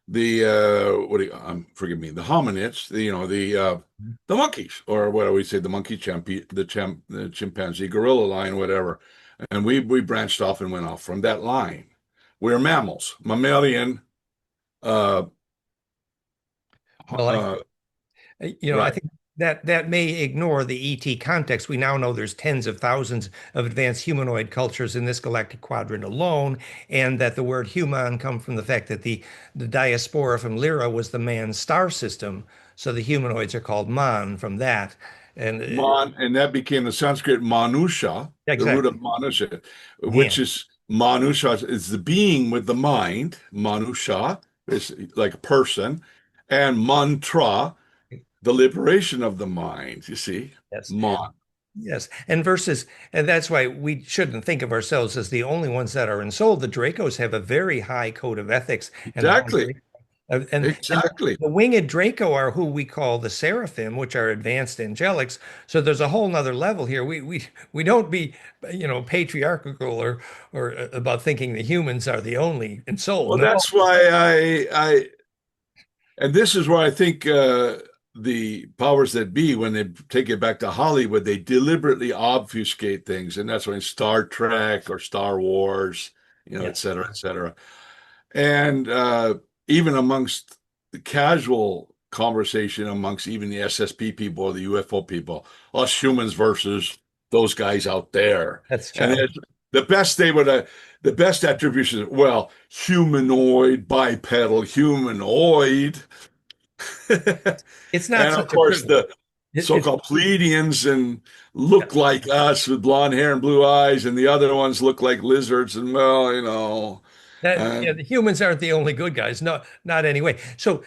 the what do you forgive me, the hominids, the monkeys, or what do we say, the monkey the chimpanzee gorilla line, whatever. And we branched off and went off from that line. We're mammals, mammalian, uh Well, uh I right. think that may ignore the ET context. We now know there's tens of thousands of advanced humanoid cultures in this galactic quadrant alone, and that the word human come from the fact that the diaspora from Lyra was the man's star system, so the humanoids are called Man from that. And And that became the Sanskrit manusha, the root of exactly, manusha, which man. is manusha is the being with the mind. Manusha is like a person, and mantra, the liberation of the mind. You see, Yes. man. Yes, and that's why we shouldn't think of ourselves as the only ones that are ensouled. The Dracos have a very high code of ethics and Exactly, boundary. And exactly. the winged Draco are who we call the seraphim, which are advanced angelics. So there's a whole nother level here. We don't be, patriarchal or about thinking the humans are the only ensouled. Well, No, that's why and this is where I think the powers that be, when they take it back to Hollywood, they deliberately obfuscate things, and that's why Star Trek or Star Wars, et yes, cetera, et cetera. And even amongst the casual conversation amongst even the SSP people or the UFO people, us humans versus those guys out there. that's And child. the best they would, the best attribution, well, humanoid, bipedal, humanoid. It's not And of such a course, privilege. the It's so-called Pleiadians and look like us with blonde hair and blue eyes, and the other ones look like lizards. And well, That yeah, and the humans aren't the only good guys. No, not anyway. So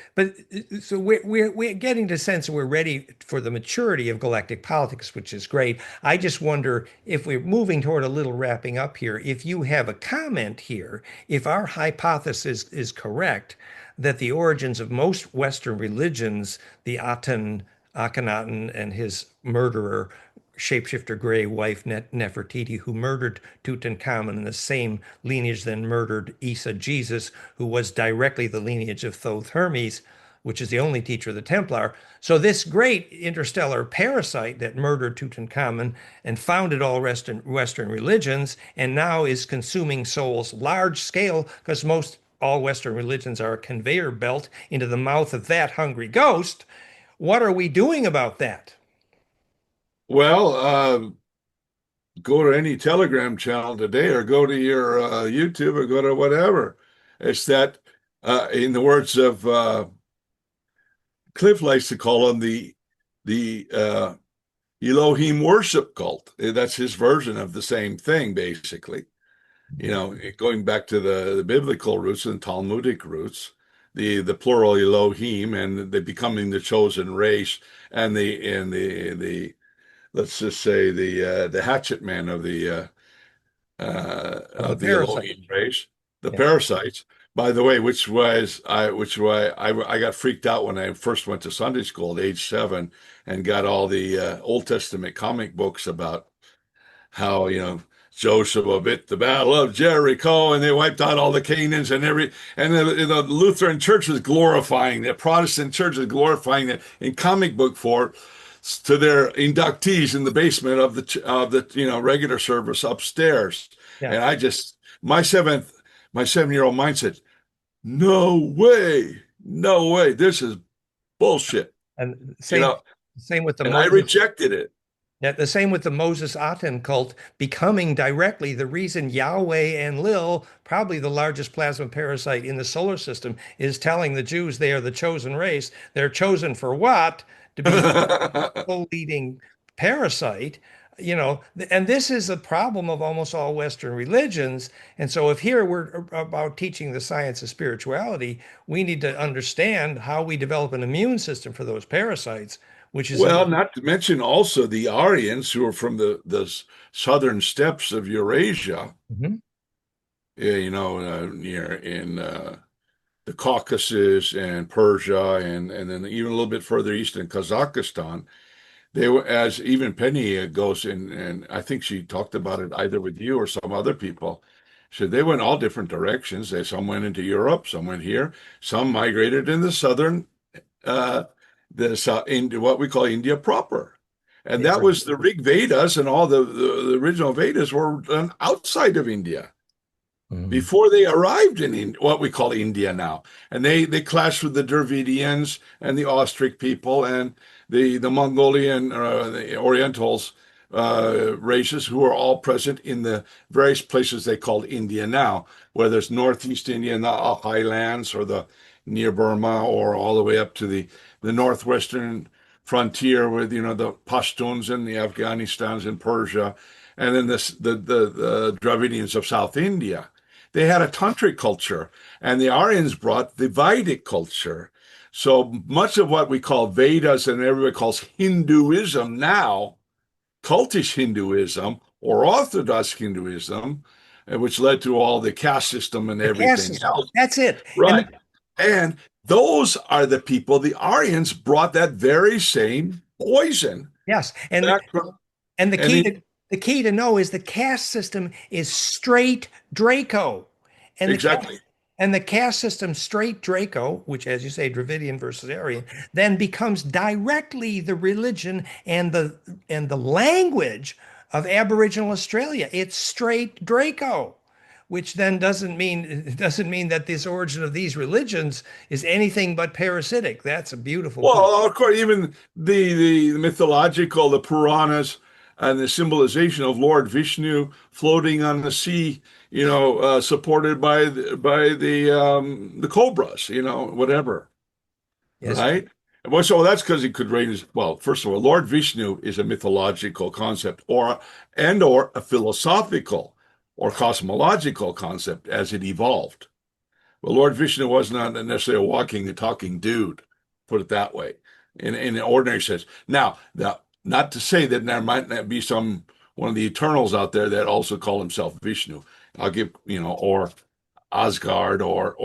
we're getting to sense we're ready for the maturity of galactic politics, which is great. I just wonder if we're moving toward a little wrapping up here. If you have a comment here, if our hypothesis is correct, that the origins of most Western religions, the Akhenaten and his murderer shapeshifter gray wife Nefertiti, who murdered Tutankhamun in the same lineage then murdered Isa Jesus, who was directly the lineage of Thoth Hermes, which is the only teacher of the Templar. So this great interstellar parasite that murdered Tutankhamun and founded all Western religions and now is consuming souls large scale because most all Western religions are a conveyor belt into the mouth of that hungry ghost. What are we doing about that? well, go to any Telegram channel today, or go to your YouTube, or go to whatever. It's that, in the words of Cliff likes to call them the Elohim worship cult. That's his version of the same thing, basically. Going back to the biblical roots and Talmudic roots, the plural Elohim, and the becoming the chosen race, and the let's just say the hatchet man Of the of the parasite. Elohim race, the Yeah. parasites. By the way, which why I got freaked out when I first went to Sunday school at age 7 and got all the Old Testament comic books about how Joshua bit the battle of Jericho, and they wiped out all the Canaans and the Lutheran church was glorifying, the Protestant church is glorifying it in comic book form to their inductees in the basement of the regular service upstairs. Yeah. And my 7-year-old mind said, no way, no way, this is bullshit, And you know, same with the and I Moses. rejected it. Yeah, the same with the Moses Aten cult becoming directly the reason Yahweh and Lil, probably the largest plasma parasite in the solar system, is telling the Jews they are the chosen race. They're chosen for what? To be soul-eating parasite. And this is a problem of almost all Western religions. And so if here we're about teaching the science of spirituality, we need to understand how we develop an immune system for those parasites, which is Well, not to mention also the Aryans who are from the southern steppes of Eurasia, Mhm. near in the Caucasus and Persia, and then even a little bit further east in Kazakhstan. They were, as even Penny goes in, and I think she talked about it either with you or some other people. So they went all different directions. Some went into Europe, some went here, some migrated in the southern, uh, into what we call India proper. And Yeah, that right. was the Rig Vedas, and all the original Vedas were done outside of India Mhm. before they arrived in what we call India now. And they clashed with the Dravidians and the Austric people and the Mongolian, the Orientals races who are all present in the various places they called India now, whether it's Northeast India in the highlands or the near Burma or all the way up to the northwestern frontier with the Pashtuns and the Afghanistans and Persia, and then the Dravidians of South India. They had a tantric culture, and the Aryans brought the Vedic culture. So much of what we call Vedas and everybody calls Hinduism now, cultish Hinduism or Orthodox Hinduism, which led to all the caste system and The caste everything system. else. That's it. And Right. And those are the people, the Aryans brought that very same poison yes, and back from, and and he, the key to know is the caste system is straight Draco. And the caste exactly. and the caste system straight Draco, which as you say, Dravidian versus Aryan, then becomes directly the religion and the language of Aboriginal Australia. It's straight Draco. Which then doesn't mean that this origin of these religions is anything but parasitic. That's a beautiful point. Well, of course, even the mythological, the Puranas, and the symbolization of Lord Vishnu floating on the sea, supported by the cobras, whatever, Yes, right? Well, so that's because he could raise. Well, first of all, Lord Vishnu is a mythological concept, or a philosophical or cosmological concept as it evolved. Well, Lord Vishnu was not necessarily a walking and talking dude, put it that way, in an ordinary sense. Now, not to say that there might not be one of the Eternals out there that also call himself Vishnu. I'll give, or Asgard or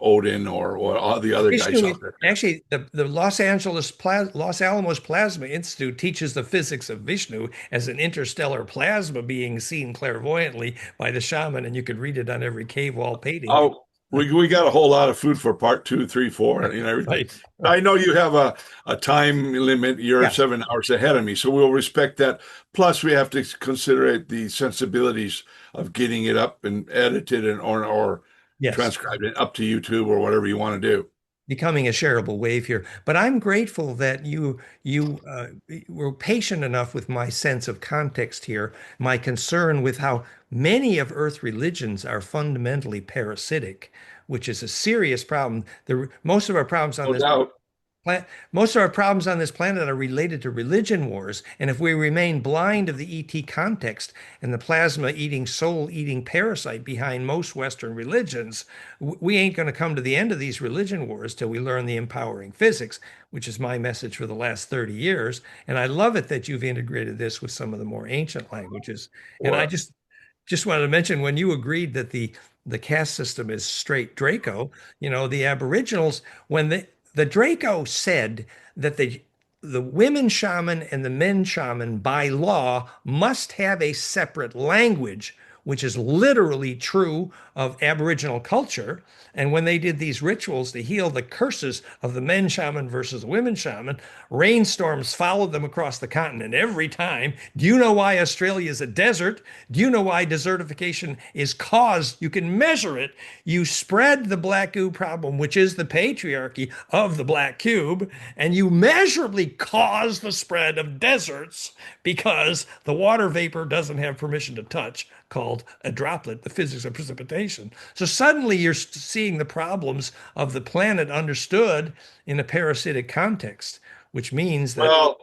Odin or all the other guys Vishnu, out there. actually, the Los Alamos Plasma Institute teaches the physics of Vishnu as an interstellar plasma being seen clairvoyantly by the shaman, and you could read it on every cave wall painting. Oh, we got a whole lot of food for part two, three, four, and everything. Right. I know you have a time limit. You're Yes. 7 hours ahead of me, so we'll respect that. Plus, we have to consider the sensibilities of getting it up and edited or Yes. transcribed it up to YouTube or whatever you want to do. Becoming a shareable wave here. But I'm grateful that you were patient enough with my sense of context here, my concern with how many of Earth religions are fundamentally parasitic, which is a serious problem. Most of our problems on No this doubt. Most of our problems on this planet are related to religion wars, and if we remain blind of the ET context and the plasma eating, soul eating parasite behind most Western religions, we ain't going to come to the end of these religion wars till we learn the empowering physics, which is my message for the last 30 years. And I love it that you've integrated this with some of the more ancient languages. And I Well, just wanted to mention when you agreed that the caste system is straight Draco, the Aboriginals, when the Draco said that the women shaman and the men shaman by law must have a separate language which is literally true of Aboriginal culture. And when they did these rituals to heal the curses of the men shaman versus the women shaman, rainstorms followed them across the continent every time. Do you know why Australia is a desert? Do you know why desertification is caused? You can measure it. You spread the black goo problem, which is the patriarchy of the black cube, and you measurably cause the spread of deserts because the water vapor doesn't have permission to touch, called a droplet, the physics of precipitation. So suddenly you're seeing the problems of the planet understood in a parasitic context, which means that, Well,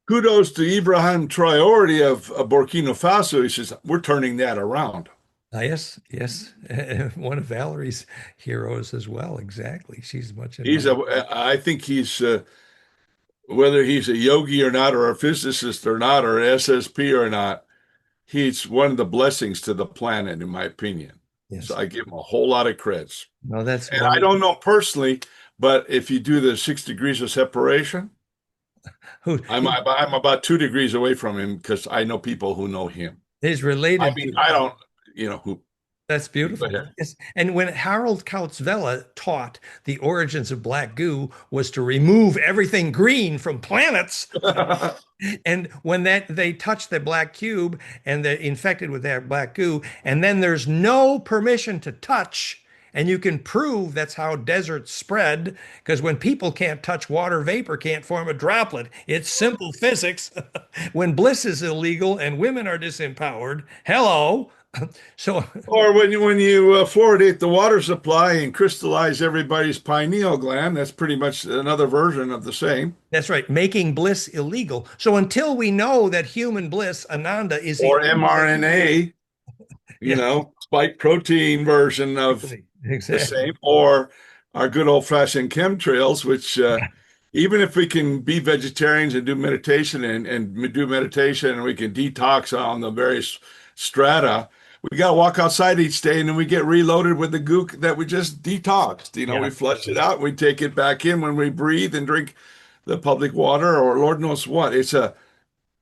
kudos to Ibrahim Traore of Burkina Faso. He says, we're turning that around. yes, yes, one of Valerie's heroes as well. Exactly. She's much in He's my. I think he's, whether he's a yogi or not, or a physicist or not, or SSP or not, he's one of the blessings to the planet, in my opinion. So Yes. I give him a whole lot of credits. No, that's And I wonderful. don't know personally, but if you do the 6 degrees of separation, Who I'm about 2 degrees away from him because I know people who know him. is I related mean, to. I don't, who. That's Go beautiful. ahead. Yes. And when Harold Kautzvella taught the origins of black goo was to remove everything green from planets. And when that they touch the black cube and they're infected with that black goo, and then there's no permission to touch, and you can prove that's how deserts spread, because when people can't touch water, vapor can't form a droplet. It's simple physics. When bliss is illegal and women are disempowered, hello. So Or when you fluoridate the water supply and crystallize everybody's pineal gland, that's pretty much another version of the same. that's right, making bliss illegal. So until we know that human bliss, Ananda, is the Or mRNA, yeah, spike protein version of exactly, the exactly. same, or our good old-fashioned chemtrails, which even if we can be vegetarians and do meditation and do meditation and we can detox on the various strata, we got to walk outside each day and then we get reloaded with the gook that we just detoxed. We Yeah, flush it out, we take it back in when we breathe and drink the public water or Lord knows what. It's a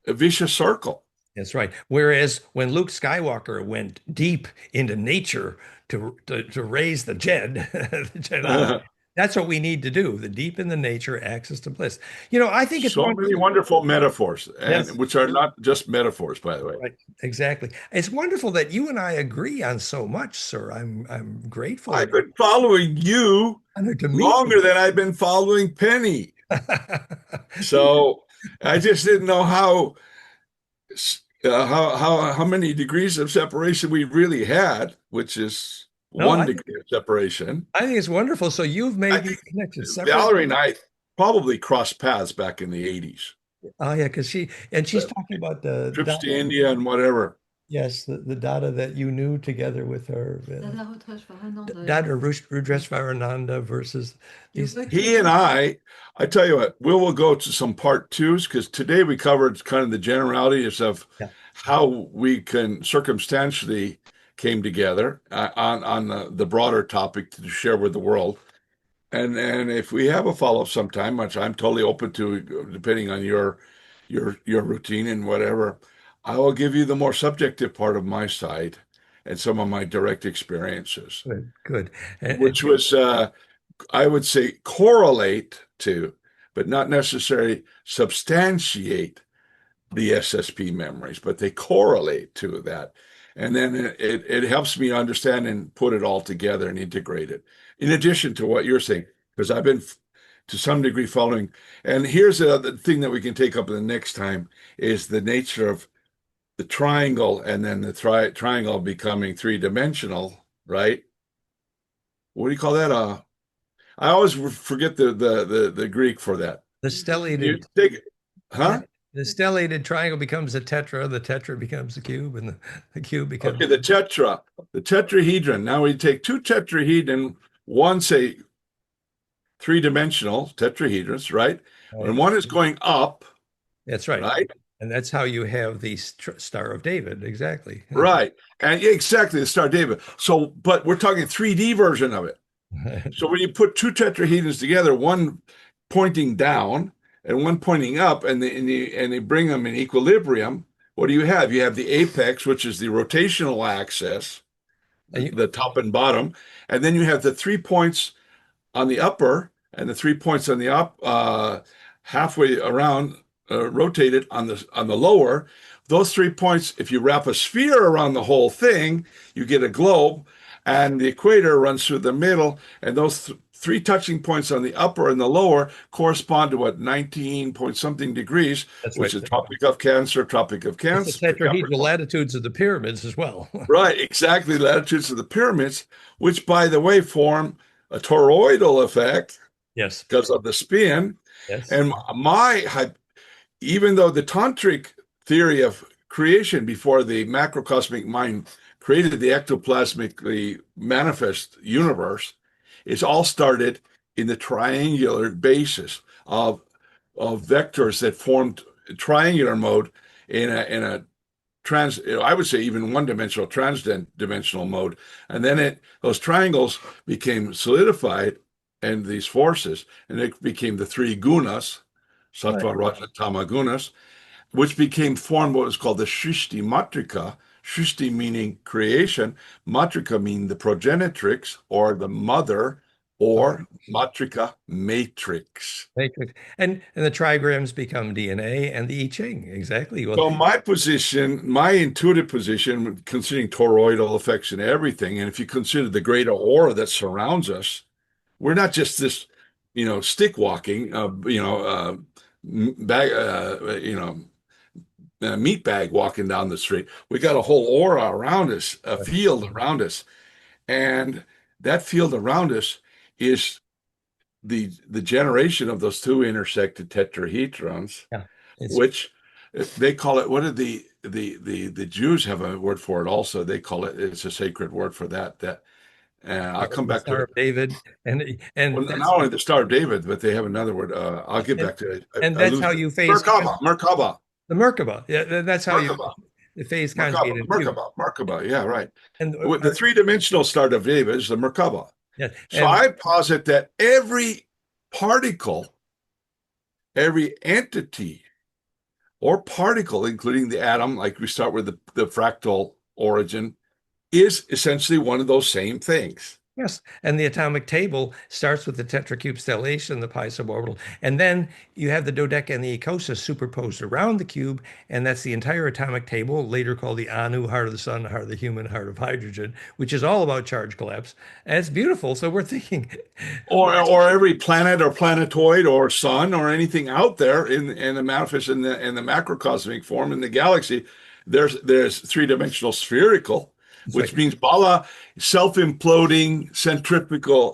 vicious circle. that's right. Whereas when Luke Skywalker went deep into nature to raise the Jed, the Jedi, that's what we need to do. The deep in the nature, access to bliss. I think it's So many wonderful. wonderful metaphors, and Yes, which are not just metaphors, by the way. right. Exactly. It's wonderful that you and I agree on so much, sir. I'm grateful I've and been following you honored to meet longer than I've been following Penny. you. So I just didn't know how many degrees of separation we really had, which is No, one degree of separation. I think it's wonderful. So you've I made these think connections separate. Valerie and I probably crossed paths back in the 80s. Oh yeah, because she's talking about the Trips to Dada. India and whatever. Yes, the Dada that you knew together with her, Dada Krsnabuddhyananda, Dada Rudreshvarananda versus these. He and I tell you what, we will go to some part twos because today we covered kind of the generalities of Yeah, how we can circumstantially came together on the broader topic to share with the world. And if we have a follow-up sometime, which I'm totally open to, depending on your routine and whatever, I will give you the more subjective part of my side and some of my direct experiences, good, good. which was I would say correlate to, but not necessarily substantiate the SSP memories, but they correlate to that. And then it helps me understand and put it all together and integrate it. In addition to what you're saying, because I've been to some degree following. And here's the other thing that we can take up the next time is the nature of the triangle and then the triangle becoming three-dimensional, right? What do you call that? I always forget the Greek for that. The You stellated, take, yeah, huh? the stellated triangle becomes a tetra. The tetra becomes a cube, and the cube becomes. Okay, the tetrahedron. Now we take two tetrahedron, one say three-dimensional tetrahedrons, right? Right. And one is going up, That's right, right? and that's how you have the Star of David. Exactly. Right. And yeah, exactly the Star of David. So, but we're talking 3D version of it. So when you put two tetrahedrons together, one pointing down and one pointing up, and they bring them in equilibrium, what do you have? You have the apex, which is the rotational axis, And you, the top and bottom, and then you have the 3 points on the upper and the 3 points on the up halfway around rotated on the lower. Those 3 points, if you wrap a sphere around the whole thing, you get a globe, and the equator runs through the middle, and those three touching points on the upper and the lower correspond to what 19 point something degrees, that's which right. is Tropic of It's the Cancer, tetrahedral Capricorn. latitudes of the pyramids as well. Right, exactly. Latitudes of the pyramids, which, by the way, form a toroidal effect Yes. because of the spin. Yes. And even though the tantric theory of creation before the macrocosmic mind created the ectoplasmically manifest universe, it's all started in the triangular basis of vectors that formed triangular mode in a I would say even one-dimensional, trans-dimensional mode. And then those triangles became solidified and these forces, and it became the three gunas, Right. sattva, raja, tama gunas, which became formed what was called the Shrishti Matrika. Shrishti meaning creation, Matrika meaning the progenitrix or the mother, or Matrika matrix. Matrix. And the trigrams become DNA and the I Ching. Exactly. Well, So my position, my intuitive position, considering toroidal effects and everything, and if you consider the greater aura that surrounds us, we're not just this, stick walking, bag, meat bag walking down the street. We got a whole aura around us, a field around us, and that field around us is the generation of those two intersected tetrahedrons, yeah. It's which they call it. What did the Jews have a word for it? Also, they call it. It's a sacred word for that. I'll come the back to Star it. of David, Well, and not only the Star of David, but they have another word. I'll get and, back to it. and I that's lose how it. you phase Merkaba, the Merkaba. Yeah, that's how you Merkaba, the phase Merkaba, conjugate in cube. Merkaba. Yeah, right. And With the three-dimensional Star of David is the Merkaba. yeah, So I posit that every particle, every entity, or particle, including the atom, like we start with the fractal origin, is essentially one of those same things. yes, and the atomic table starts with the tetracube stellation, the pi suborbital, and then you have the dodeca and the ikosa superposed around the cube, and that's the entire atomic table, later called the Anu, heart of the sun, heart of the human, heart of hydrogen, which is all about charge collapse, and it's beautiful. So we're thinking, Or every planet or planetoid or sun or anything out there in the manifest in the macrocosmic form in the galaxy, there's three-dimensional spherical, it's like which means Bala self-imploding centripetal,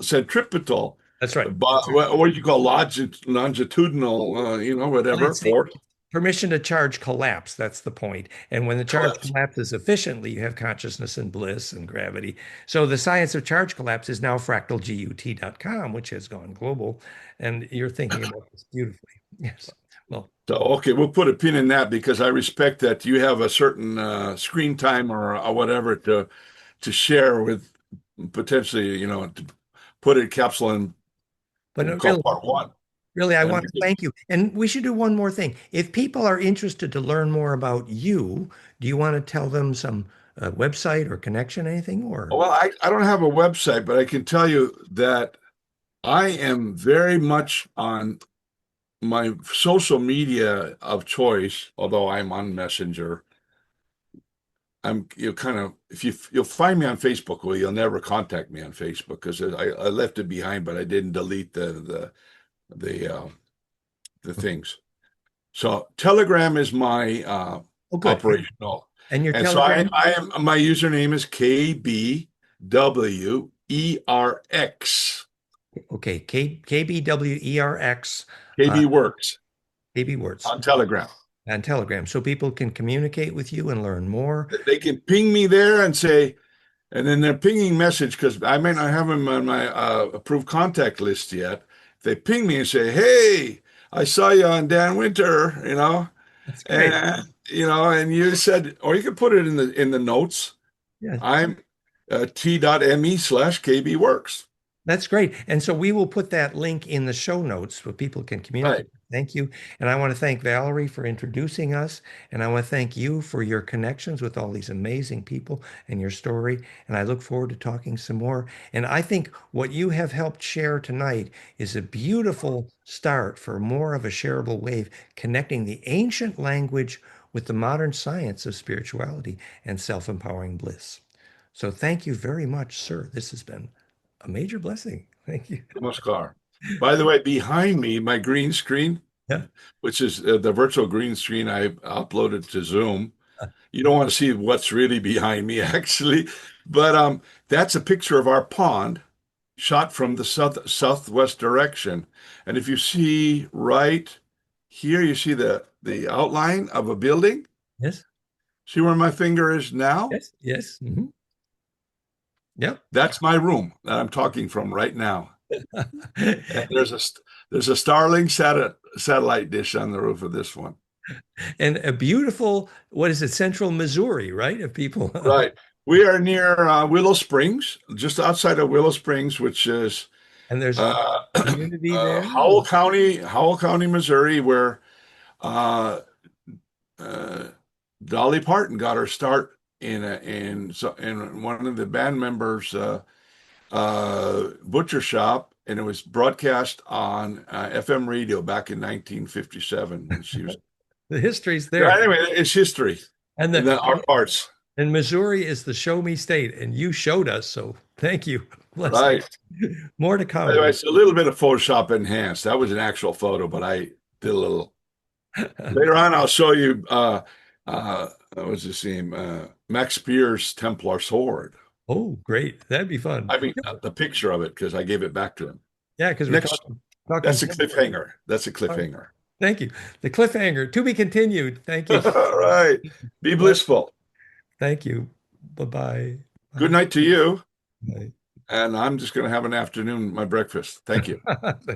that's right. what do you call longitudinal, Well, whatever it's the force. permission to charge collapse. That's the point. And when the charge Collapse. collapses efficiently, you have consciousness and bliss and gravity. So the science of charge collapse is now fractalgut.com, which has gone global. And you're thinking about this beautifully. Yes. Well, So, okay, we'll put a pin in that because I respect that you have a certain screen time or whatever to share with potentially, to put a capsule in but what we call really, part one. really, I And want to thank you. And we should do one more thing. If people are interested to learn more about you, do you want to tell them some website or connection, anything? Or well, I don't have a website, but I can tell you that I am very much on my social media of choice, although I'm on Messenger. Kind of if you'll find me on Facebook, well, you'll never contact me on Facebook because I left it behind, but I didn't delete the things. So Telegram is my oh, good. operational, And your and so I Telegram? I am my username is KBWERX. Okay, KBWERX, KB Works KB Words on Telegram. on Telegram, so people can communicate with you and learn more. They can ping me there and say, and then they're pinging message because I may not have them on my approved contact list yet. They ping me and say, "Hey, I saw you on Dan Winter," That's great. and and you said, or you could put it in the notes. Yeah, I'm t.me/kbworks. That's great. And so we will put that link in the show notes so people can Right. communicate. Thank you. And I want to thank Valerie for introducing us. And I want to thank you for your connections with all these amazing people and your story. And I look forward to talking some more. And I think what you have helped share tonight is a beautiful start for more of a shareable wave, connecting the ancient language with the modern science of spirituality and self-empowering bliss. So thank you very much, sir. This has been a major blessing. Thank you. Namaskar. By the way, behind me, my green screen, Yeah. which is the virtual green screen I uploaded to Zoom. You don't want to see what's really behind me, actually, but that's a picture of our pond shot from the southwest direction. And if you see right here, you see the outline of a building. Yes. See where my finger is now? Yes. Yes. Yep. That's my room that I'm talking from right now. And there's a Starlink satellite dish on the roof of this one. And a beautiful, what is it, central Missouri, right? Of people. Right. We are near Willow Springs, just outside of Willow Springs, which is And there's community there. Howell County, Missouri, where uh, uh, Dolly Parton got her start in one of the band members' butcher shop, and it was broadcast on FM radio back in 1957 when she was. The history's Yeah, there. anyway, it's history And in our parts. and Missouri is the show me state, and you showed us. So thank you. Bless Right. more to By the way, come. it's a little bit of Photoshop enhanced. That was an actual photo, but I did a little. Later on, I'll show you. What was his name? Max Spear's Templar sword. Oh, great. That'd be fun. I mean, the picture of it because I gave it back to him. Yeah, because we're Next, talking that's a cliffhanger. That's a cliffhanger. Thank you. The cliffhanger to be continued. Thank you. All right. Be blissful. Thank you. Bye-bye. Good night to you. Bye. And I'm just going to have an afternoon, my breakfast. Thank you. Thank you.